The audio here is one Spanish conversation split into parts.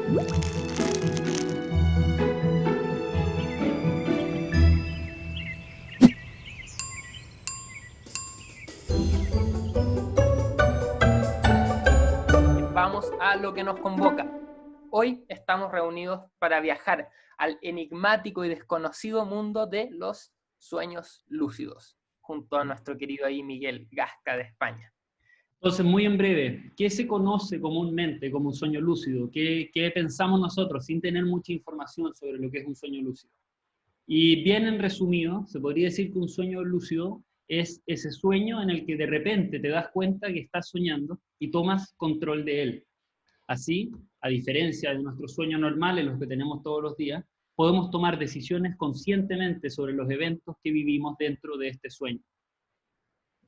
Vamos a lo que nos convoca. Hoy estamos reunidos para viajar al enigmático y desconocido mundo de los sueños lúcidos, junto a nuestro querido ahí Miguel Gasca de España. Entonces, muy en breve, ¿qué se conoce comúnmente como un sueño lúcido? ¿Qué pensamos nosotros sin tener mucha información sobre lo que es un sueño lúcido? Y bien en resumido, se podría decir que un sueño lúcido es ese sueño en el que de repente te das cuenta que estás soñando y tomas control de él. Así, a diferencia de nuestros sueños normales, los que tenemos todos los días, podemos tomar decisiones conscientemente sobre los eventos que vivimos dentro de este sueño.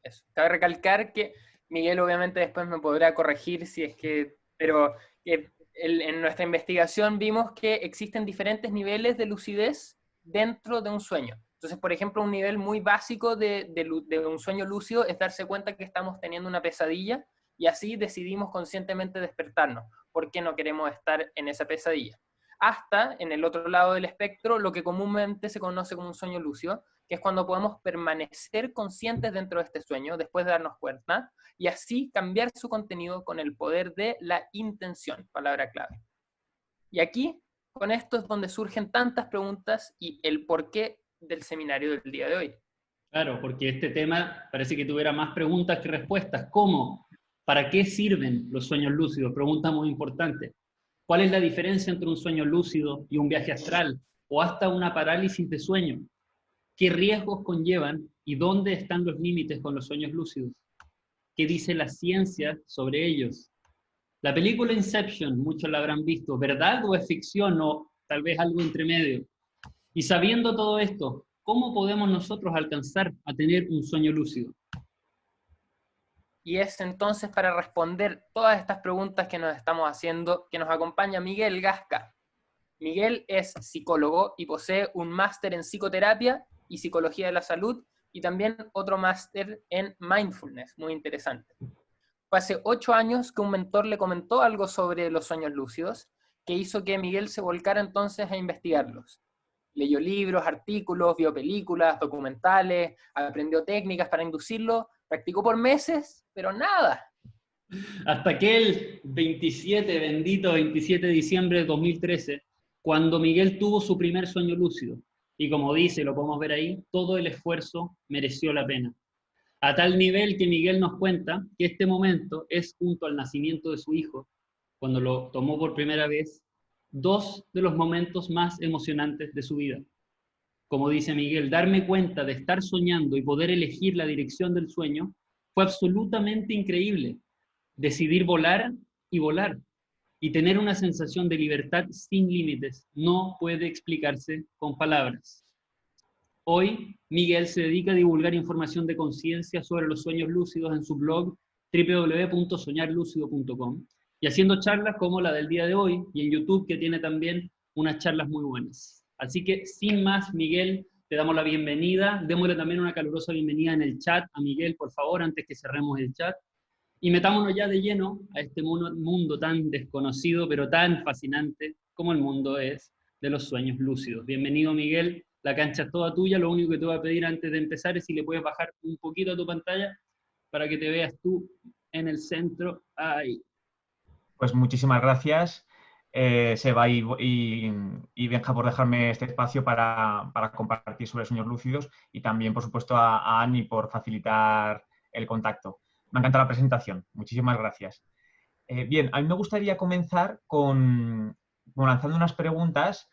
Eso. Cabe recalcar que Miguel obviamente después me podrá corregir si es que, pero en nuestra investigación vimos que existen diferentes niveles de lucidez dentro de un sueño. Entonces, por ejemplo, un nivel muy básico de un sueño lúcido es darse cuenta que estamos teniendo una pesadilla y así decidimos conscientemente despertarnos, porque no queremos estar en esa pesadilla. Hasta, en el otro lado del espectro, lo que comúnmente se conoce como un sueño lúcido, que es cuando podemos permanecer conscientes dentro de este sueño después de darnos cuenta y así cambiar su contenido con el poder de la intención, palabra clave. Y aquí, con esto es donde surgen tantas preguntas y el porqué del seminario del día de hoy. Claro, porque este tema parece que tuviera más preguntas que respuestas. ¿Cómo? ¿Para qué sirven los sueños lúcidos? Pregunta muy importante. ¿Cuál es la diferencia entre un sueño lúcido y un viaje astral? O hasta una parálisis de sueño. ¿Qué riesgos conllevan y dónde están los límites con los sueños lúcidos? ¿Qué dice la ciencia sobre ellos? La película Inception, muchos la habrán visto, ¿verdad o es ficción o tal vez algo entre medio? Y sabiendo todo esto, ¿cómo podemos nosotros alcanzar a tener un sueño lúcido? Y es entonces para responder todas estas preguntas que nos estamos haciendo que nos acompaña Miguel Gasca. Miguel es psicólogo y posee un máster en psicoterapia y psicología de la salud y también otro máster en mindfulness, muy interesante. Fue hace 8 años que un mentor le comentó algo sobre los sueños lúcidos que hizo que Miguel se volcara entonces a investigarlos. Leyó libros, artículos, vio películas, documentales, aprendió técnicas para inducirlo, practicó por meses, pero nada. Hasta aquel 27 de diciembre de 2013, cuando Miguel tuvo su primer sueño lúcido. Y como dice, lo podemos ver ahí, todo el esfuerzo mereció la pena. A tal nivel que Miguel nos cuenta que este momento es, junto al nacimiento de su hijo, cuando lo tomó por primera vez, 2 de los momentos más emocionantes de su vida. Como dice Miguel, darme cuenta de estar soñando y poder elegir la dirección del sueño fue absolutamente increíble. Decidir volar y volar y tener una sensación de libertad sin límites no puede explicarse con palabras. Hoy, Miguel se dedica a divulgar información de conciencia sobre los sueños lúcidos en su blog www.soñarlucido.com y haciendo charlas como la del día de hoy y en YouTube, que tiene también unas charlas muy buenas. Así que, sin más, Miguel, te damos la bienvenida. Démosle también una calurosa bienvenida en el chat a Miguel, por favor, antes que cerremos el chat. Y metámonos ya de lleno a este mundo tan desconocido, pero tan fascinante como el mundo es de los sueños lúcidos. Bienvenido, Miguel. La cancha es toda tuya. Lo único que te voy a pedir antes de empezar es si le puedes bajar un poquito a tu pantalla para que te veas tú en el centro. Ahí. Pues muchísimas gracias, Seba y Benja, por dejarme este espacio para compartir sobre sueños lúcidos y también, por supuesto, a Ani por facilitar el contacto. Me encanta la presentación. Muchísimas gracias. Bien, a mí me gustaría comenzar con lanzando unas preguntas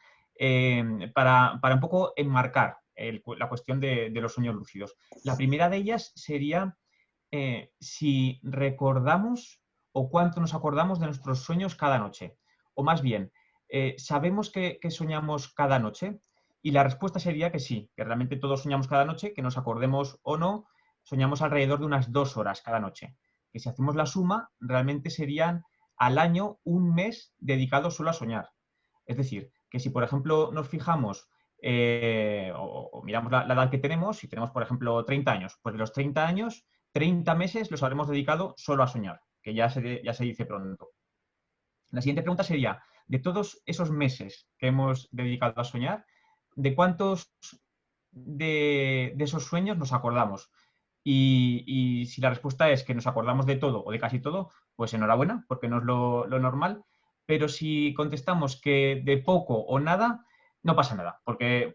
para un poco enmarcar la cuestión de los sueños lúcidos. La primera de ellas sería si recordamos o cuánto nos acordamos de nuestros sueños cada noche. O más bien, ¿sabemos que soñamos cada noche? Y la respuesta sería que sí, que realmente todos soñamos cada noche, que nos acordemos o no, soñamos alrededor de unas 2 horas cada noche. Que si hacemos la suma, realmente serían al año un mes dedicado solo a soñar. Es decir, que si por ejemplo nos fijamos o miramos la edad que tenemos, si tenemos por ejemplo 30 años, pues de los 30 años, 30 meses los habremos dedicado solo a soñar, que ya se dice pronto. La siguiente pregunta sería, de todos esos meses que hemos dedicado a soñar, ¿de cuántos de esos sueños nos acordamos? Y si la respuesta es que nos acordamos de todo o de casi todo, pues enhorabuena, porque no es lo normal. Pero si contestamos que de poco o nada, no pasa nada, porque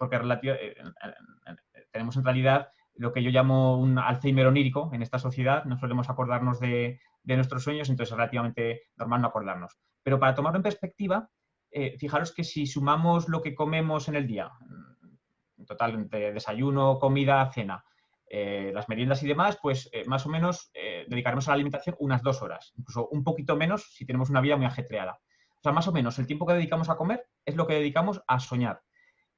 tenemos en realidad lo que yo llamo un Alzheimer onírico en esta sociedad. No solemos acordarnos de nuestros sueños, entonces es relativamente normal no acordarnos. Pero para tomarlo en perspectiva, fijaros que si sumamos lo que comemos en el día, en total, entre desayuno, comida, cena, las meriendas y demás, pues más o menos dedicaremos a la alimentación unas 2 horas, incluso un poquito menos si tenemos una vida muy ajetreada. O sea, más o menos el tiempo que dedicamos a comer es lo que dedicamos a soñar.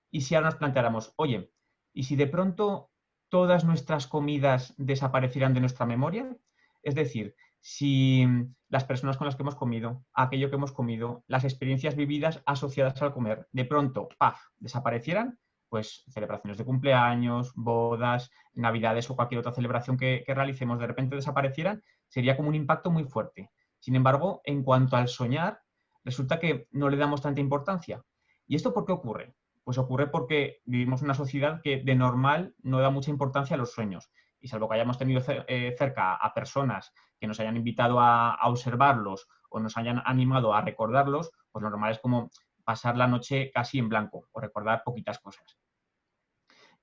Y si ahora nos planteáramos, oye, ¿y si de pronto todas nuestras comidas desaparecieran de nuestra memoria? Es decir, si las personas con las que hemos comido, aquello que hemos comido, las experiencias vividas asociadas al comer, de pronto, ¡paf!, desaparecieran, pues celebraciones de cumpleaños, bodas, navidades o cualquier otra celebración que realicemos, de repente desaparecieran, sería como un impacto muy fuerte. Sin embargo, en cuanto al soñar, resulta que no le damos tanta importancia. ¿Y esto por qué ocurre? Pues ocurre porque vivimos en una sociedad que de normal no da mucha importancia a los sueños. Y salvo que hayamos tenido cerca a personas que nos hayan invitado a observarlos o nos hayan animado a recordarlos, pues lo normal es como pasar la noche casi en blanco o recordar poquitas cosas.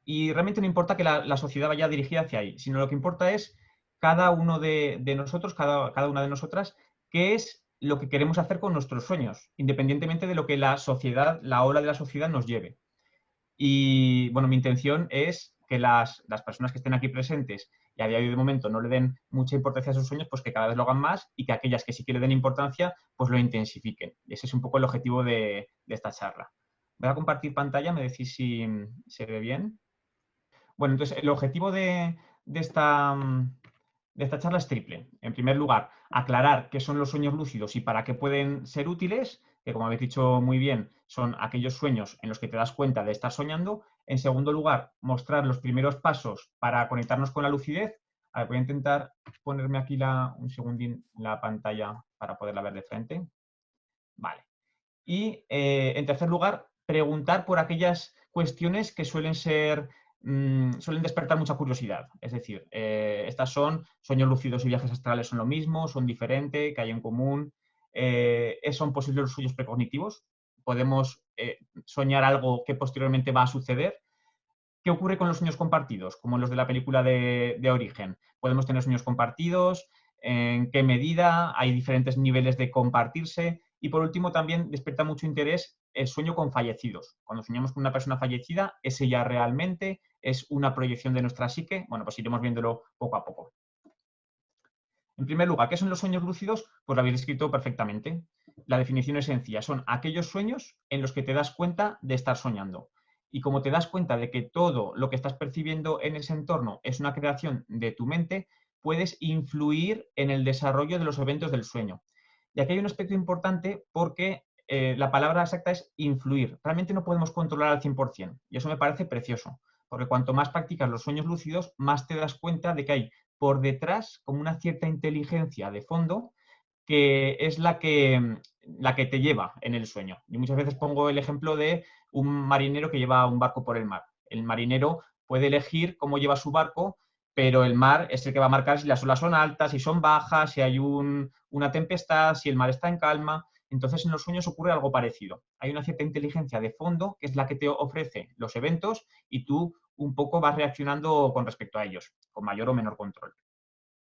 Y realmente no importa que la sociedad vaya dirigida hacia ahí, sino lo que importa es cada uno de nosotros, cada una de nosotras, qué es lo que queremos hacer con nuestros sueños, independientemente de lo que la sociedad, la ola de la sociedad nos lleve. Y bueno, mi intención es que las personas que estén aquí presentes y a día de hoy de momento no le den mucha importancia a sus sueños, pues que cada vez lo hagan más, y que aquellas que sí que le den importancia, pues lo intensifiquen. Y ese es un poco el objetivo de esta charla. Voy a compartir pantalla, me decís si se ve bien. Bueno, entonces el objetivo de esta charla es triple. En primer lugar, aclarar qué son los sueños lúcidos y para qué pueden ser útiles, que como habéis dicho muy bien, son aquellos sueños en los que te das cuenta de estar soñando. En segundo lugar, mostrar los primeros pasos para conectarnos con la lucidez. A ver, voy a intentar ponerme aquí un segundín la pantalla para poderla ver de frente. Vale. Y en tercer lugar, preguntar por aquellas cuestiones que suelen despertar mucha curiosidad. Es decir, estas son sueños lúcidos y viajes astrales, son lo mismo, son diferentes, ¿qué hay en común? ¿Son posibles los sueños precognitivos? ¿Podemos soñar algo que posteriormente va a suceder? ¿Qué ocurre con los sueños compartidos, como los de la película de Origen? ¿Podemos tener sueños compartidos? ¿En qué medida? ¿Hay diferentes niveles de compartirse? Y por último, también despierta mucho interés el sueño con fallecidos. Cuando soñamos con una persona fallecida, ¿ese ya realmente es una proyección de nuestra psique? Bueno, pues iremos viéndolo poco a poco. En primer lugar, ¿qué son los sueños lúcidos? Pues lo habéis descrito perfectamente. La definición es sencilla. Son aquellos sueños en los que te das cuenta de estar soñando. Y como te das cuenta de que todo lo que estás percibiendo en ese entorno es una creación de tu mente, puedes influir en el desarrollo de los eventos del sueño. Y aquí hay un aspecto importante porque la palabra exacta es influir. Realmente no podemos controlar al 100%. Y eso me parece precioso. Porque cuanto más practicas los sueños lúcidos, más te das cuenta de que hay por detrás como una cierta inteligencia de fondo que es la que te lleva en el sueño. Y muchas veces pongo el ejemplo de un marinero que lleva un barco por el mar. El marinero puede elegir cómo lleva su barco, pero el mar es el que va a marcar si las olas son altas, si son bajas, si hay una tempestad, si el mar está en calma. Entonces en los sueños ocurre algo parecido. Hay una cierta inteligencia de fondo que es la que te ofrece los eventos y tú un poco vas reaccionando con respecto a ellos, con mayor o menor control.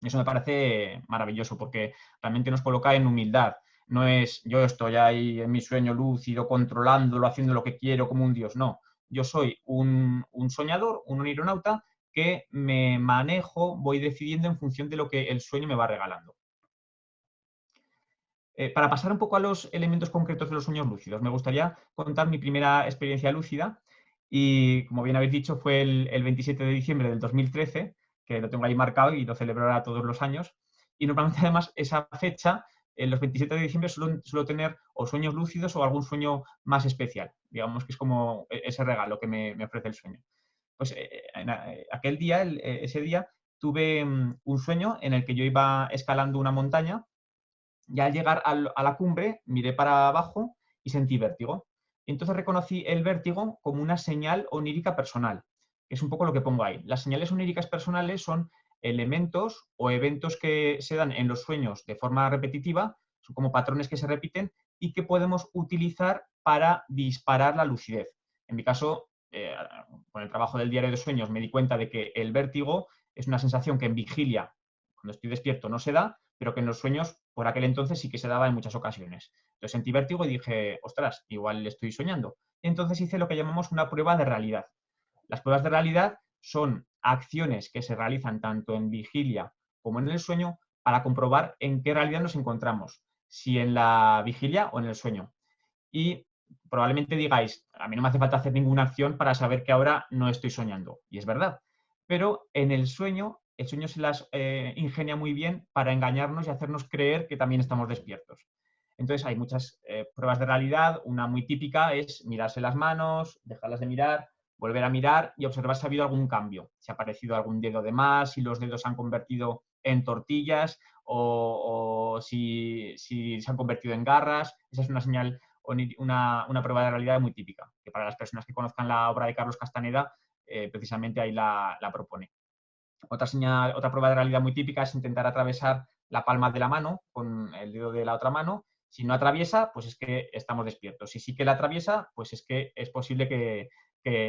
Eso me parece maravilloso porque realmente nos coloca en humildad. No es yo estoy ahí en mi sueño lúcido, controlándolo, haciendo lo que quiero como un dios. No, yo soy un soñador, un aeronauta que me manejo, voy decidiendo en función de lo que el sueño me va regalando. Para pasar un poco a los elementos concretos de los sueños lúcidos, me gustaría contar mi primera experiencia lúcida y, como bien habéis dicho, fue el 27 de diciembre del 2013, que lo tengo ahí marcado y lo celebro ahora todos los años. Y normalmente, además, esa fecha, los 27 de diciembre, suelo tener o sueños lúcidos o algún sueño más especial. Digamos que es como ese regalo que me ofrece el sueño. Pues aquel día, ese día, tuve un sueño en el que yo iba escalando una montaña y al llegar a la cumbre miré para abajo y sentí vértigo. Y entonces reconocí el vértigo como una señal onírica personal, que es un poco lo que pongo ahí. Las señales oníricas personales son elementos o eventos que se dan en los sueños de forma repetitiva, son como patrones que se repiten y que podemos utilizar para disparar la lucidez. En mi caso, con el trabajo del diario de sueños me di cuenta de que el vértigo es una sensación que en vigilia, cuando estoy despierto, no se da, pero que en los sueños, por aquel entonces, sí que se daba en muchas ocasiones. Entonces sentí vértigo y dije, ostras, igual estoy soñando. Entonces hice lo que llamamos una prueba de realidad. Las pruebas de realidad son acciones que se realizan tanto en vigilia como en el sueño para comprobar en qué realidad nos encontramos, si en la vigilia o en el sueño. Y probablemente digáis, a mí no me hace falta hacer ninguna acción para saber que ahora no estoy soñando. Y es verdad. Pero en el sueño se las ingenia muy bien para engañarnos y hacernos creer que también estamos despiertos. Entonces hay muchas pruebas de realidad. Una muy típica es mirarse las manos, dejarlas de mirar, volver a mirar y observar si ha habido algún cambio. Si ha aparecido algún dedo de más, si los dedos se han convertido en tortillas o si se han convertido en garras. Esa es una señal, una prueba de realidad muy típica, que para las personas que conozcan la obra de Carlos Castaneda, precisamente ahí la propone. Otra prueba de realidad muy típica es intentar atravesar la palma de la mano con el dedo de la otra mano. Si no atraviesa, pues es que estamos despiertos. Si sí que la atraviesa, pues es que es posible que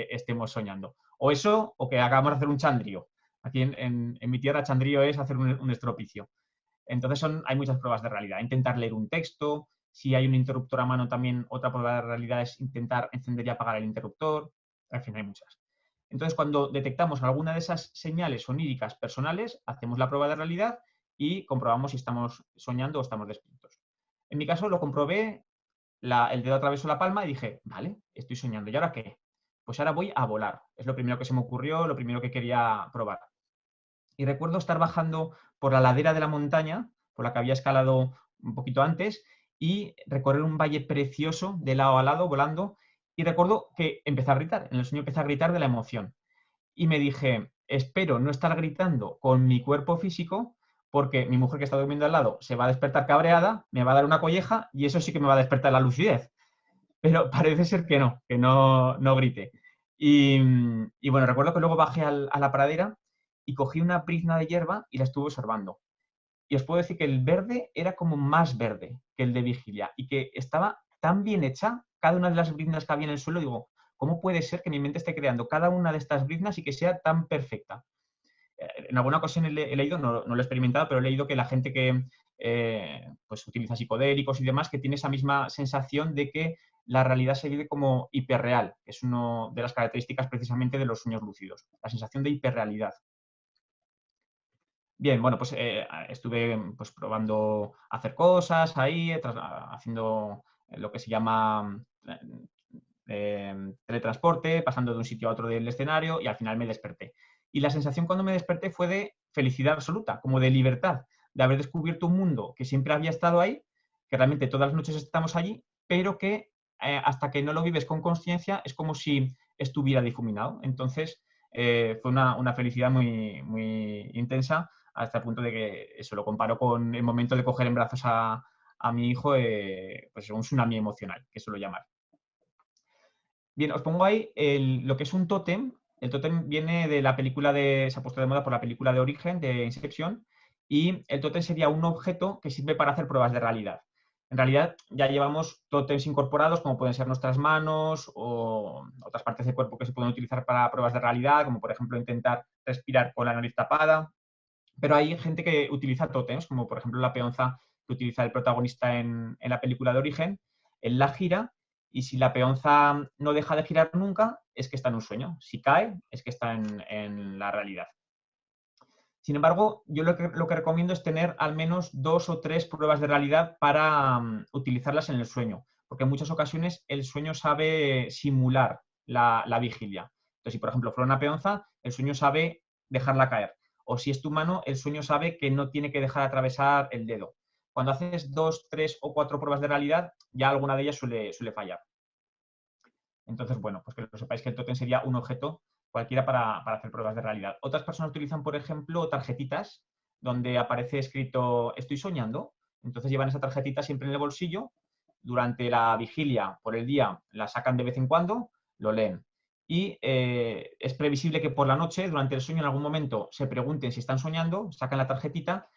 estemos soñando. O eso, o que acabamos de hacer un chandrío. Aquí en mi tierra, chandrío es hacer un estropicio. Entonces hay muchas pruebas de realidad. Intentar leer un texto. Si hay un interruptor a mano, también otra prueba de realidad es intentar encender y apagar el interruptor. En fin, hay muchas. Entonces, cuando detectamos alguna de esas señales oníricas personales, hacemos la prueba de realidad y comprobamos si estamos soñando o estamos despiertos. En mi caso lo comprobé, el dedo atravesó la palma y dije, vale, estoy soñando. ¿Y ahora qué? Pues ahora voy a volar. Es lo primero que se me ocurrió, lo primero que quería probar. Y recuerdo estar bajando por la ladera de la montaña, por la que había escalado un poquito antes, y recorrer un valle precioso de lado a lado, volando. Y recuerdo que empecé a gritar, en el sueño empecé a gritar de la emoción. Y me dije, espero no estar gritando con mi cuerpo físico, porque mi mujer que está durmiendo al lado se va a despertar cabreada, me va a dar una colleja y eso sí que me va a despertar la lucidez. Pero parece ser que no grité. Y bueno, recuerdo que luego bajé a la pradera y cogí una brizna de hierba y la estuve observando. Y os puedo decir que el verde era como más verde que el de vigilia y que estaba tan bien hecha cada una de las briznas que había en el suelo. Digo, ¿cómo puede ser que mi mente esté creando cada una de estas briznas y que sea tan perfecta? En alguna ocasión he leído, no lo he experimentado, pero he leído que la gente que pues utiliza psicodélicos y demás, que tiene esa misma sensación de que la realidad se vive como hiperreal, que es una de las características precisamente de los sueños lúcidos, la sensación de hiperrealidad. Bien, bueno, pues estuve pues, probando hacer cosas ahí, haciendo lo que se llama teletransporte, pasando de un sitio a otro del escenario y al final me desperté. Y la sensación cuando me desperté fue de felicidad absoluta, como de libertad, de haber descubierto un mundo que siempre había estado ahí, que realmente todas las noches estamos allí, pero que hasta que no lo vives con consciencia es como si estuviera difuminado. Entonces fue una felicidad muy, muy intensa, hasta el punto de que eso lo comparo con el momento de coger en brazos a mi hijo, pues un tsunami emocional, que suelo llamar. Bien, os pongo ahí lo que es un tótem. El tótem viene de la película se ha puesto de moda por la película de Origen, de Inception, y el tótem sería un objeto que sirve para hacer pruebas de realidad. En realidad ya llevamos tótems incorporados, como pueden ser nuestras manos o otras partes del cuerpo que se pueden utilizar para pruebas de realidad, como por ejemplo intentar respirar con la nariz tapada. Pero hay gente que utiliza tótems, como por ejemplo la peonza que utiliza el protagonista en la película de Origen. Él la gira y si la peonza no deja de girar nunca, es que está en un sueño. Si cae, es que está en la realidad. Sin embargo, yo lo que recomiendo es tener al menos 2 o 3 pruebas de realidad para utilizarlas en el sueño, porque en muchas ocasiones el sueño sabe simular la vigilia. Entonces, si por ejemplo fuera una peonza, el sueño sabe dejarla caer. O si es tu mano, el sueño sabe que no tiene que dejar atravesar el dedo. Cuando haces 2, 3 o 4 pruebas de realidad, ya alguna de ellas suele fallar. Entonces, bueno, pues que lo sepáis que el tótem sería un objeto cualquiera para hacer pruebas de realidad. Otras personas utilizan, por ejemplo, tarjetitas donde aparece escrito estoy soñando. Entonces llevan esa tarjetita siempre en el bolsillo durante la vigilia por el día la sacan de vez en cuando, lo leen. Y es previsible que por la noche, durante el sueño, en algún momento se pregunten si están soñando, sacan la tarjetita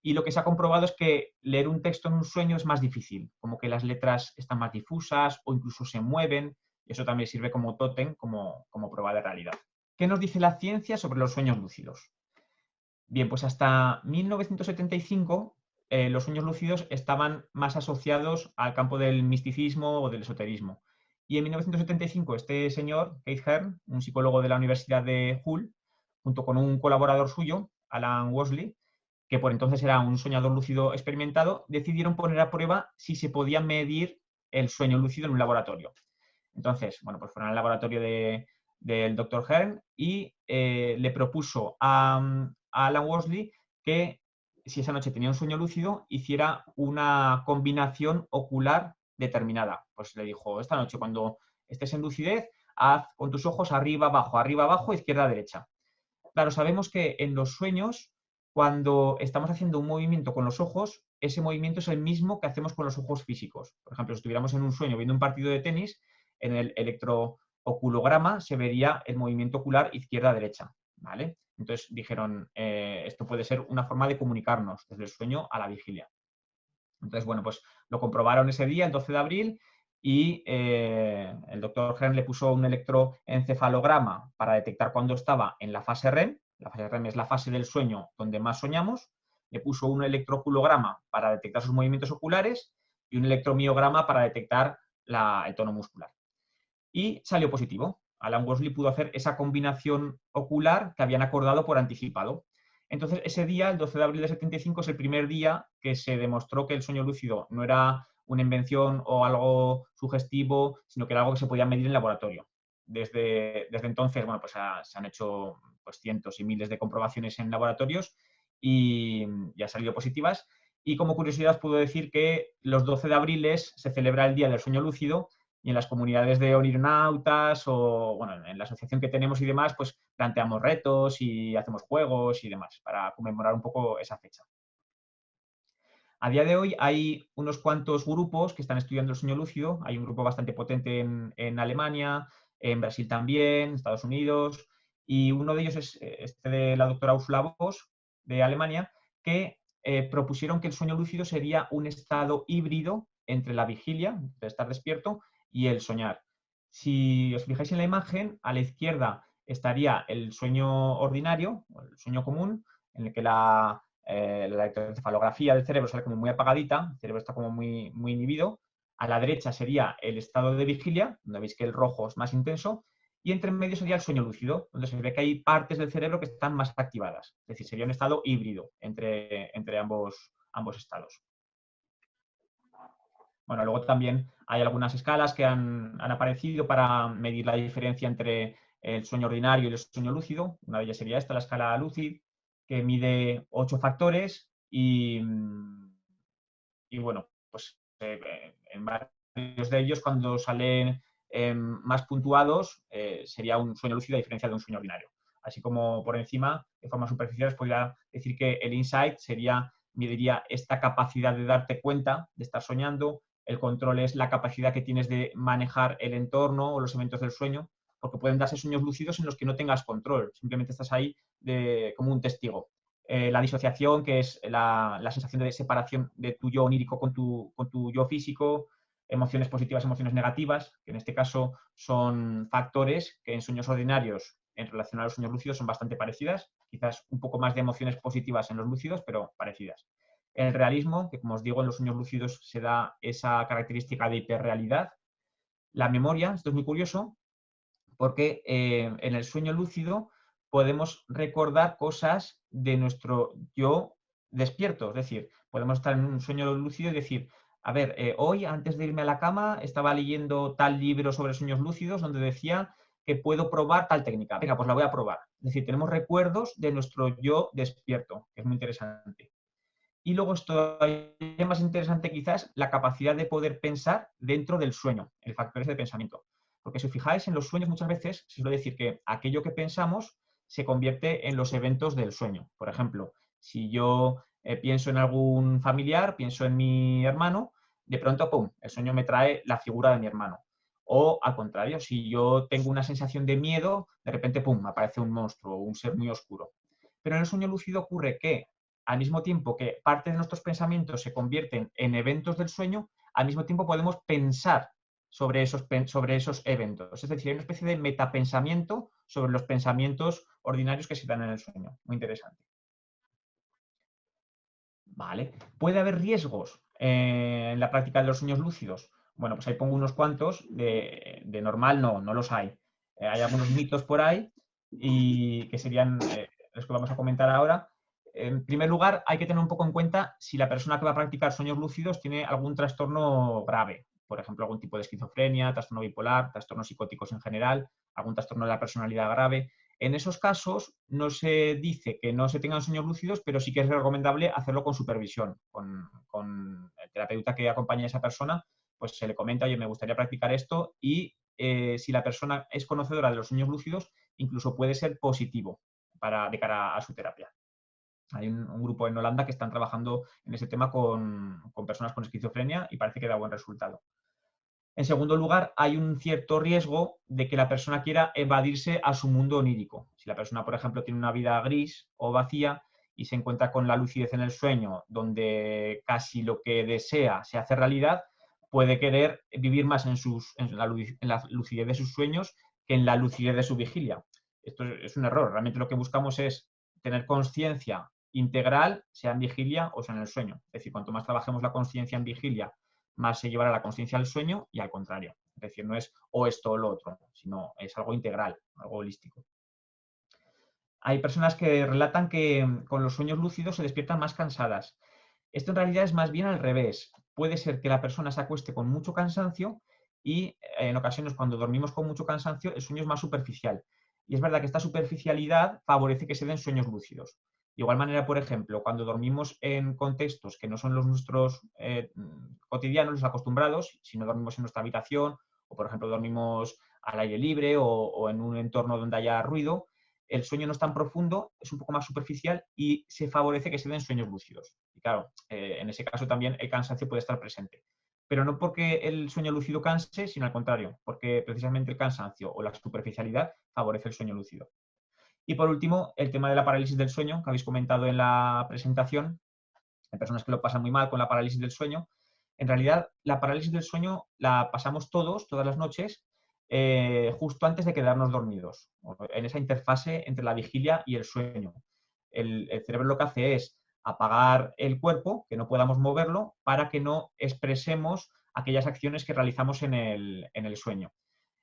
y lo que se ha comprobado es que leer un texto en un sueño es más difícil, como que las letras están más difusas o incluso se mueven. Y eso también sirve como tótem, como prueba de realidad. ¿Qué nos dice la ciencia sobre los sueños lúcidos? Bien, pues hasta 1975 los sueños lúcidos estaban más asociados al campo del misticismo o del esoterismo. Y en 1975 este señor, Keith Hearn, un psicólogo de la Universidad de Hull, junto con un colaborador suyo, Alan Worsley, que por entonces era un soñador lúcido experimentado, decidieron poner a prueba si se podía medir el sueño lúcido en un laboratorio. Entonces, bueno, pues fueron al laboratorio del Dr. Hearn y le propuso a Alan Worsley que si esa noche tenía un sueño lúcido, hiciera una combinación ocular determinada. Pues le dijo, esta noche cuando estés en lucidez, haz con tus ojos arriba, abajo, izquierda, derecha. Claro, sabemos que en los sueños, cuando estamos haciendo un movimiento con los ojos, ese movimiento es el mismo que hacemos con los ojos físicos. Por ejemplo, si estuviéramos en un sueño viendo un partido de tenis, en el electrooculograma se vería el movimiento ocular izquierda-derecha, ¿vale? Entonces dijeron, esto puede ser una forma de comunicarnos desde el sueño a la vigilia. Entonces, bueno, pues lo comprobaron ese día, el 12 de abril, y el doctor Hearn le puso un electroencefalograma para detectar cuándo estaba en la fase REM. La fase REM es la fase del sueño donde más soñamos. Le puso un electrooculograma para detectar sus movimientos oculares y un electromiograma para detectar el tono muscular. Y salió positivo. Alan Worsley pudo hacer esa combinación ocular que habían acordado por anticipado. Entonces, ese día, el 12 de abril de 75, es el primer día que se demostró que el sueño lúcido no era una invención o algo sugestivo, sino que era algo que se podía medir en laboratorio. Desde entonces, bueno, pues se han hecho pues, cientos y miles de comprobaciones en laboratorios y han salido positivas. Y como curiosidad, os puedo decir que los 12 de abril se celebra el Día del Sueño Lúcido y en las comunidades de onironautas o bueno, en la asociación que tenemos y demás, pues planteamos retos y hacemos juegos y demás para conmemorar un poco esa fecha. A día de hoy hay unos cuantos grupos que están estudiando el sueño lúcido. Hay un grupo bastante potente en Alemania, en Brasil también, en Estados Unidos, y uno de ellos es este de la doctora Ursula Voss, de Alemania, que propusieron que el sueño lúcido sería un estado híbrido entre la vigilia, de estar despierto, y el soñar. Si os fijáis en la imagen, a la izquierda estaría el sueño ordinario, el sueño común, en el que la electroencefalografía del cerebro sale como muy apagadita, el cerebro está como muy, muy inhibido. A la derecha sería el estado de vigilia, donde veis que el rojo es más intenso, y entre medio sería el sueño lúcido, donde se ve que hay partes del cerebro que están más activadas. Es decir, sería un estado híbrido entre ambos estados. Bueno, luego también hay algunas escalas que han aparecido para medir la diferencia entre el sueño ordinario y el sueño lúcido. Una de ellas sería esta, la escala Lucid, que mide 8 factores y bueno, pues en varios de ellos cuando salen más puntuados sería un sueño lúcido a diferencia de un sueño ordinario. Así como por encima, de forma superficial, os podría decir que el insight mediría esta capacidad de darte cuenta de estar soñando. El control es la capacidad que tienes de manejar el entorno o los eventos del sueño, porque pueden darse sueños lúcidos en los que no tengas control, simplemente estás ahí como un testigo. La disociación, que es la sensación de separación de tu yo onírico con tu yo físico, emociones positivas, emociones negativas, que en este caso son factores que en sueños ordinarios, en relación a los sueños lúcidos, son bastante parecidas, quizás un poco más de emociones positivas en los lúcidos, pero parecidas. El realismo, que como os digo, en los sueños lúcidos se da esa característica de hiperrealidad. La memoria, esto es muy curioso, porque en el sueño lúcido podemos recordar cosas de nuestro yo despierto. Es decir, podemos estar en un sueño lúcido y decir, a ver, hoy antes de irme a la cama estaba leyendo tal libro sobre sueños lúcidos donde decía que puedo probar tal técnica. Venga, pues la voy a probar. Es decir, tenemos recuerdos de nuestro yo despierto, que es muy interesante. Y luego esto es más interesante quizás la capacidad de poder pensar dentro del sueño, el factor de pensamiento. Porque si os fijáis en los sueños muchas veces se suele decir que aquello que pensamos se convierte en los eventos del sueño. Por ejemplo, si yo pienso en algún familiar, pienso en mi hermano, de pronto, pum, el sueño me trae la figura de mi hermano. O al contrario, si yo tengo una sensación de miedo, de repente, pum, me aparece un monstruo o un ser muy oscuro. Pero en el sueño lúcido ocurre que, al mismo tiempo que parte de nuestros pensamientos se convierten en eventos del sueño, al mismo tiempo podemos pensar sobre esos eventos. Es decir, hay una especie de metapensamiento sobre los pensamientos ordinarios que se dan en el sueño. Muy interesante. Vale. ¿Puede haber riesgos en la práctica de los sueños lúcidos? Bueno, pues ahí pongo unos cuantos. De normal no los hay. Hay algunos mitos por ahí y que serían los que vamos a comentar ahora. En primer lugar, hay que tener un poco en cuenta si la persona que va a practicar sueños lúcidos tiene algún trastorno grave. Por ejemplo, algún tipo de esquizofrenia, trastorno bipolar, trastornos psicóticos en general, algún trastorno de la personalidad grave. En esos casos no se dice que no se tengan sueños lúcidos, pero sí que es recomendable hacerlo con supervisión, con el terapeuta que acompaña a esa persona, pues se le comenta, oye, me gustaría practicar esto y si la persona es conocedora de los sueños lúcidos, incluso puede ser positivo de cara a su terapia. Hay un grupo en Holanda que están trabajando en ese tema con personas con esquizofrenia y parece que da buen resultado. En segundo lugar, hay un cierto riesgo de que la persona quiera evadirse a su mundo onírico. Si la persona, por ejemplo, tiene una vida gris o vacía y se encuentra con la lucidez en el sueño, donde casi lo que desea se hace realidad, puede querer vivir más en la lucidez de sus sueños que en la lucidez de su vigilia. Esto es un error. Realmente lo que buscamos es tener conciencia integral, sea en vigilia o sea en el sueño. Es decir, cuanto más trabajemos la conciencia en vigilia, más se llevará la conciencia al sueño y al contrario. Es decir, no es o esto o lo otro, sino es algo integral, algo holístico. Hay personas que relatan que con los sueños lúcidos se despiertan más cansadas. Esto en realidad es más bien al revés. Puede ser que la persona se acueste con mucho cansancio y en ocasiones cuando dormimos con mucho cansancio el sueño es más superficial. Y es verdad que esta superficialidad favorece que se den sueños lúcidos. De igual manera, por ejemplo, cuando dormimos en contextos que no son los nuestros cotidianos, los acostumbrados, si no dormimos en nuestra habitación o, por ejemplo, dormimos al aire libre o en un entorno donde haya ruido, el sueño no es tan profundo, es un poco más superficial y se favorece que se den sueños lúcidos. Y claro, en ese caso también el cansancio puede estar presente. Pero no porque el sueño lúcido canse, sino al contrario, porque precisamente el cansancio o la superficialidad favorece el sueño lúcido. Y por último, el tema de la parálisis del sueño, que habéis comentado en la presentación. Hay personas que lo pasan muy mal con la parálisis del sueño. En realidad, la parálisis del sueño la pasamos todas las noches, justo antes de quedarnos dormidos, en esa interfase entre la vigilia y el sueño. El cerebro lo que hace es apagar el cuerpo, que no podamos moverlo, para que no expresemos aquellas acciones que realizamos en el sueño.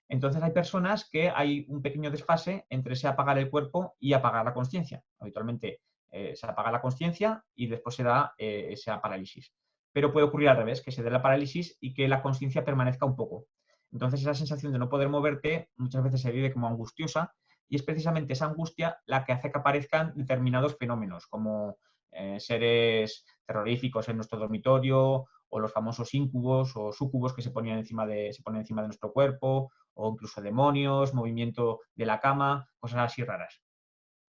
Entonces hay personas que hay un pequeño desfase entre ese apagar el cuerpo y apagar la consciencia. Habitualmente se apaga la consciencia y después se da esa parálisis. Pero puede ocurrir al revés, que se dé la parálisis y que la consciencia permanezca un poco. Entonces esa sensación de no poder moverte muchas veces se vive como angustiosa y es precisamente esa angustia la que hace que aparezcan determinados fenómenos, como seres terroríficos en nuestro dormitorio o los famosos íncubos o súcubos que se ponen encima de nuestro cuerpo, o incluso demonios, movimiento de la cama, cosas así raras.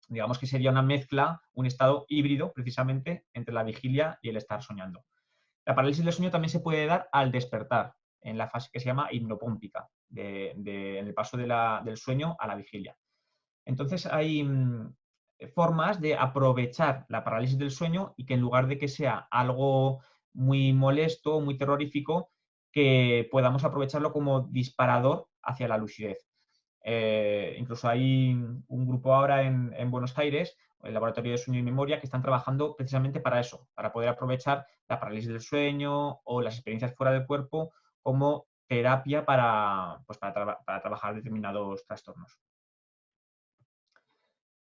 Digamos que sería una mezcla, un estado híbrido precisamente entre la vigilia y el estar soñando. La parálisis del sueño también se puede dar al despertar, en la fase que se llama hipnopómpica, en el paso del sueño a la vigilia. Entonces hay formas de aprovechar la parálisis del sueño y que en lugar de que sea algo muy molesto, muy terrorífico, que podamos aprovecharlo como disparador hacia la lucidez. Incluso hay un grupo ahora en Buenos Aires, el Laboratorio de Sueño y Memoria, que están trabajando precisamente para eso, para poder aprovechar la parálisis del sueño o las experiencias fuera del cuerpo como terapia para trabajar determinados trastornos.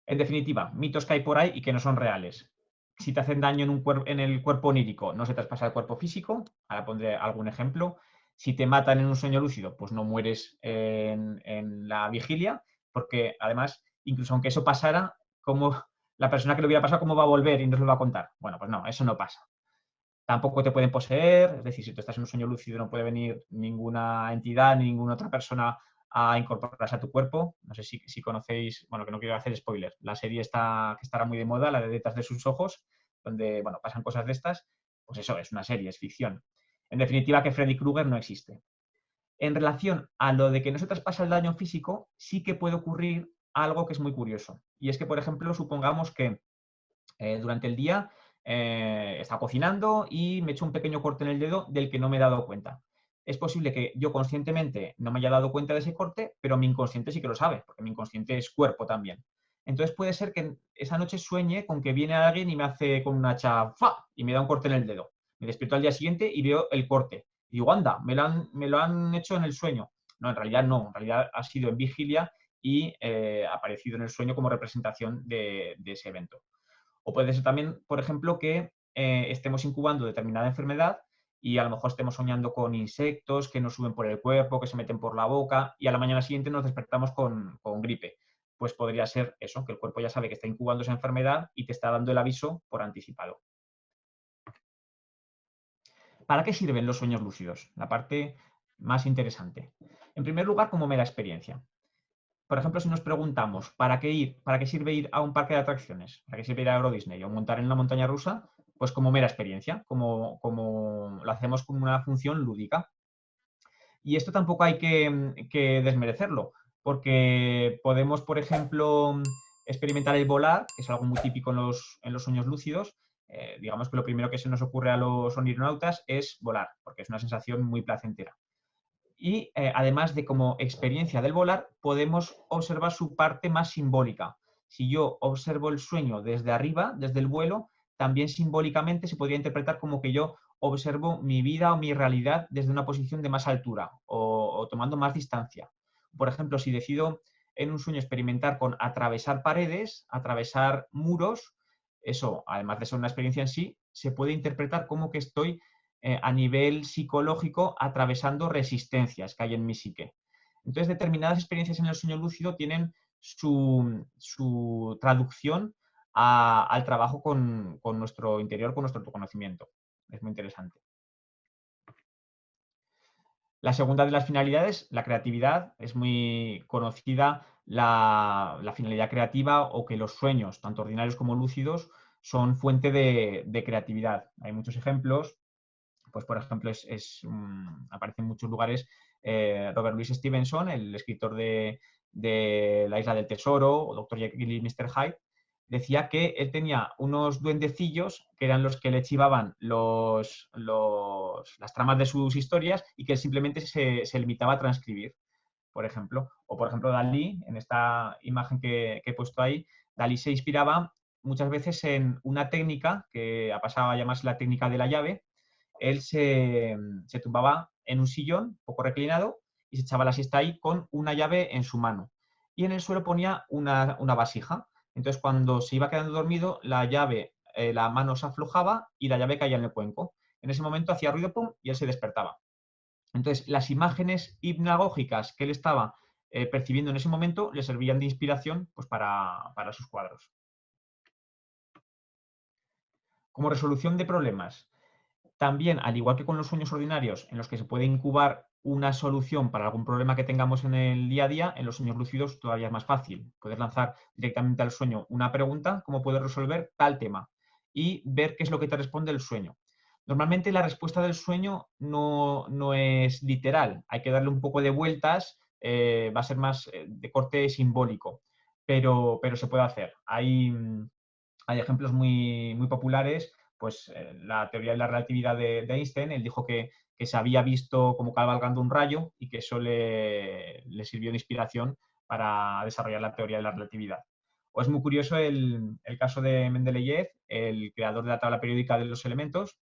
En definitiva, mitos que hay por ahí y que no son reales. Si te hacen daño en el cuerpo onírico, no se traspasa al cuerpo físico. Ahora pondré algún ejemplo. Si te matan en un sueño lúcido, pues no mueres en la vigilia, porque además, incluso aunque eso pasara, ¿cómo la persona que lo hubiera pasado, cómo va a volver y nos lo va a contar? Bueno, pues no, eso no pasa. Tampoco te pueden poseer, es decir, si tú estás en un sueño lúcido no puede venir ninguna entidad ni ninguna otra persona a incorporarse a tu cuerpo. No sé si conocéis, bueno, que no quiero hacer spoiler, la serie que estará muy de moda, la de Detrás de sus ojos, donde, bueno, pasan cosas de estas. Pues eso, es una serie, es ficción. En definitiva, que Freddy Krueger no existe. En relación a lo de que no se traspasa el daño físico, sí que puede ocurrir algo que es muy curioso. Y es que, por ejemplo, supongamos que durante el día está cocinando y me echo un pequeño corte en el dedo del que no me he dado cuenta. Es posible que yo conscientemente no me haya dado cuenta de ese corte, pero mi inconsciente sí que lo sabe, porque mi inconsciente es cuerpo también. Entonces puede ser que esa noche sueñe con que viene alguien y me hace con una hacha ¡fa! Y me da un corte en el dedo. Me despierto al día siguiente y veo el corte. Y digo, anda, me lo han hecho en el sueño. No, en realidad no. En realidad ha sido en vigilia y ha aparecido en el sueño como representación de ese evento. O puede ser también, por ejemplo, que estemos incubando determinada enfermedad y a lo mejor estemos soñando con insectos que nos suben por el cuerpo, que se meten por la boca y a la mañana siguiente nos despertamos con gripe. Pues podría ser eso, que el cuerpo ya sabe que está incubando esa enfermedad y te está dando el aviso por anticipado. ¿Para qué sirven los sueños lúcidos? La parte más interesante. En primer lugar, como mera experiencia. Por ejemplo, si nos preguntamos, ¿para qué sirve ir a un parque de atracciones? ¿Para qué sirve ir a Euro Disney o montar en una montaña rusa? Pues como mera experiencia, como lo hacemos como una función lúdica. Y esto tampoco hay que desmerecerlo, porque podemos, por ejemplo, experimentar el volar, que es algo muy típico en los sueños lúcidos. Digamos que lo primero que se nos ocurre a los onironautas es volar, porque es una sensación muy placentera. Y además de como experiencia del volar, podemos observar su parte más simbólica. Si yo observo el sueño desde arriba, desde el vuelo, también simbólicamente se podría interpretar como que yo observo mi vida o mi realidad desde una posición de más altura o tomando más distancia. Por ejemplo, si decido en un sueño experimentar con atravesar paredes, atravesar muros, eso, además de ser una experiencia en sí, se puede interpretar como que estoy a nivel psicológico atravesando resistencias que hay en mi psique. Entonces, determinadas experiencias en el sueño lúcido tienen su traducción al trabajo con nuestro interior, con nuestro autoconocimiento. Es muy interesante. La segunda de las finalidades, la creatividad, es muy conocida la finalidad creativa o que los sueños, tanto ordinarios como lúcidos, son fuente de creatividad. Hay muchos ejemplos. Pues, por ejemplo, aparece en muchos lugares Robert Louis Stevenson, el escritor de La Isla del Tesoro, o Dr. Jekyll y Mr. Hyde, decía que él tenía unos duendecillos que eran los que le chivaban las tramas de sus historias y que él simplemente se limitaba a transcribir, por ejemplo. O, por ejemplo, Dalí, en esta imagen que he puesto ahí, Dalí se inspiraba muchas veces en una técnica que ha pasado a llamarse la técnica de la llave. Él se tumbaba en un sillón, poco reclinado, y se echaba la siesta ahí con una llave en su mano. Y en el suelo ponía una vasija. Entonces, cuando se iba quedando dormido, la llave, la mano se aflojaba y la llave caía en el cuenco. En ese momento hacía ruido, pum, y él se despertaba. Entonces, las imágenes hipnagógicas que él estaba percibiendo en ese momento le servían de inspiración pues, para sus cuadros. Como resolución de problemas. También, al igual que con los sueños ordinarios, en los que se puede incubar una solución para algún problema que tengamos en el día a día, en los sueños lúcidos todavía es más fácil. Puedes lanzar directamente al sueño una pregunta, ¿cómo puedes resolver tal tema? Y ver qué es lo que te responde el sueño. Normalmente la respuesta del sueño no es literal, hay que darle un poco de vueltas, va a ser más de corte simbólico, pero se puede hacer. Hay ejemplos muy, muy populares, pues la teoría de la relatividad de Einstein. Él dijo que se había visto como cabalgando un rayo y que eso le sirvió de inspiración para desarrollar la teoría de la relatividad. O es muy curioso el caso de Mendeleev, el creador de la tabla periódica de los elementos.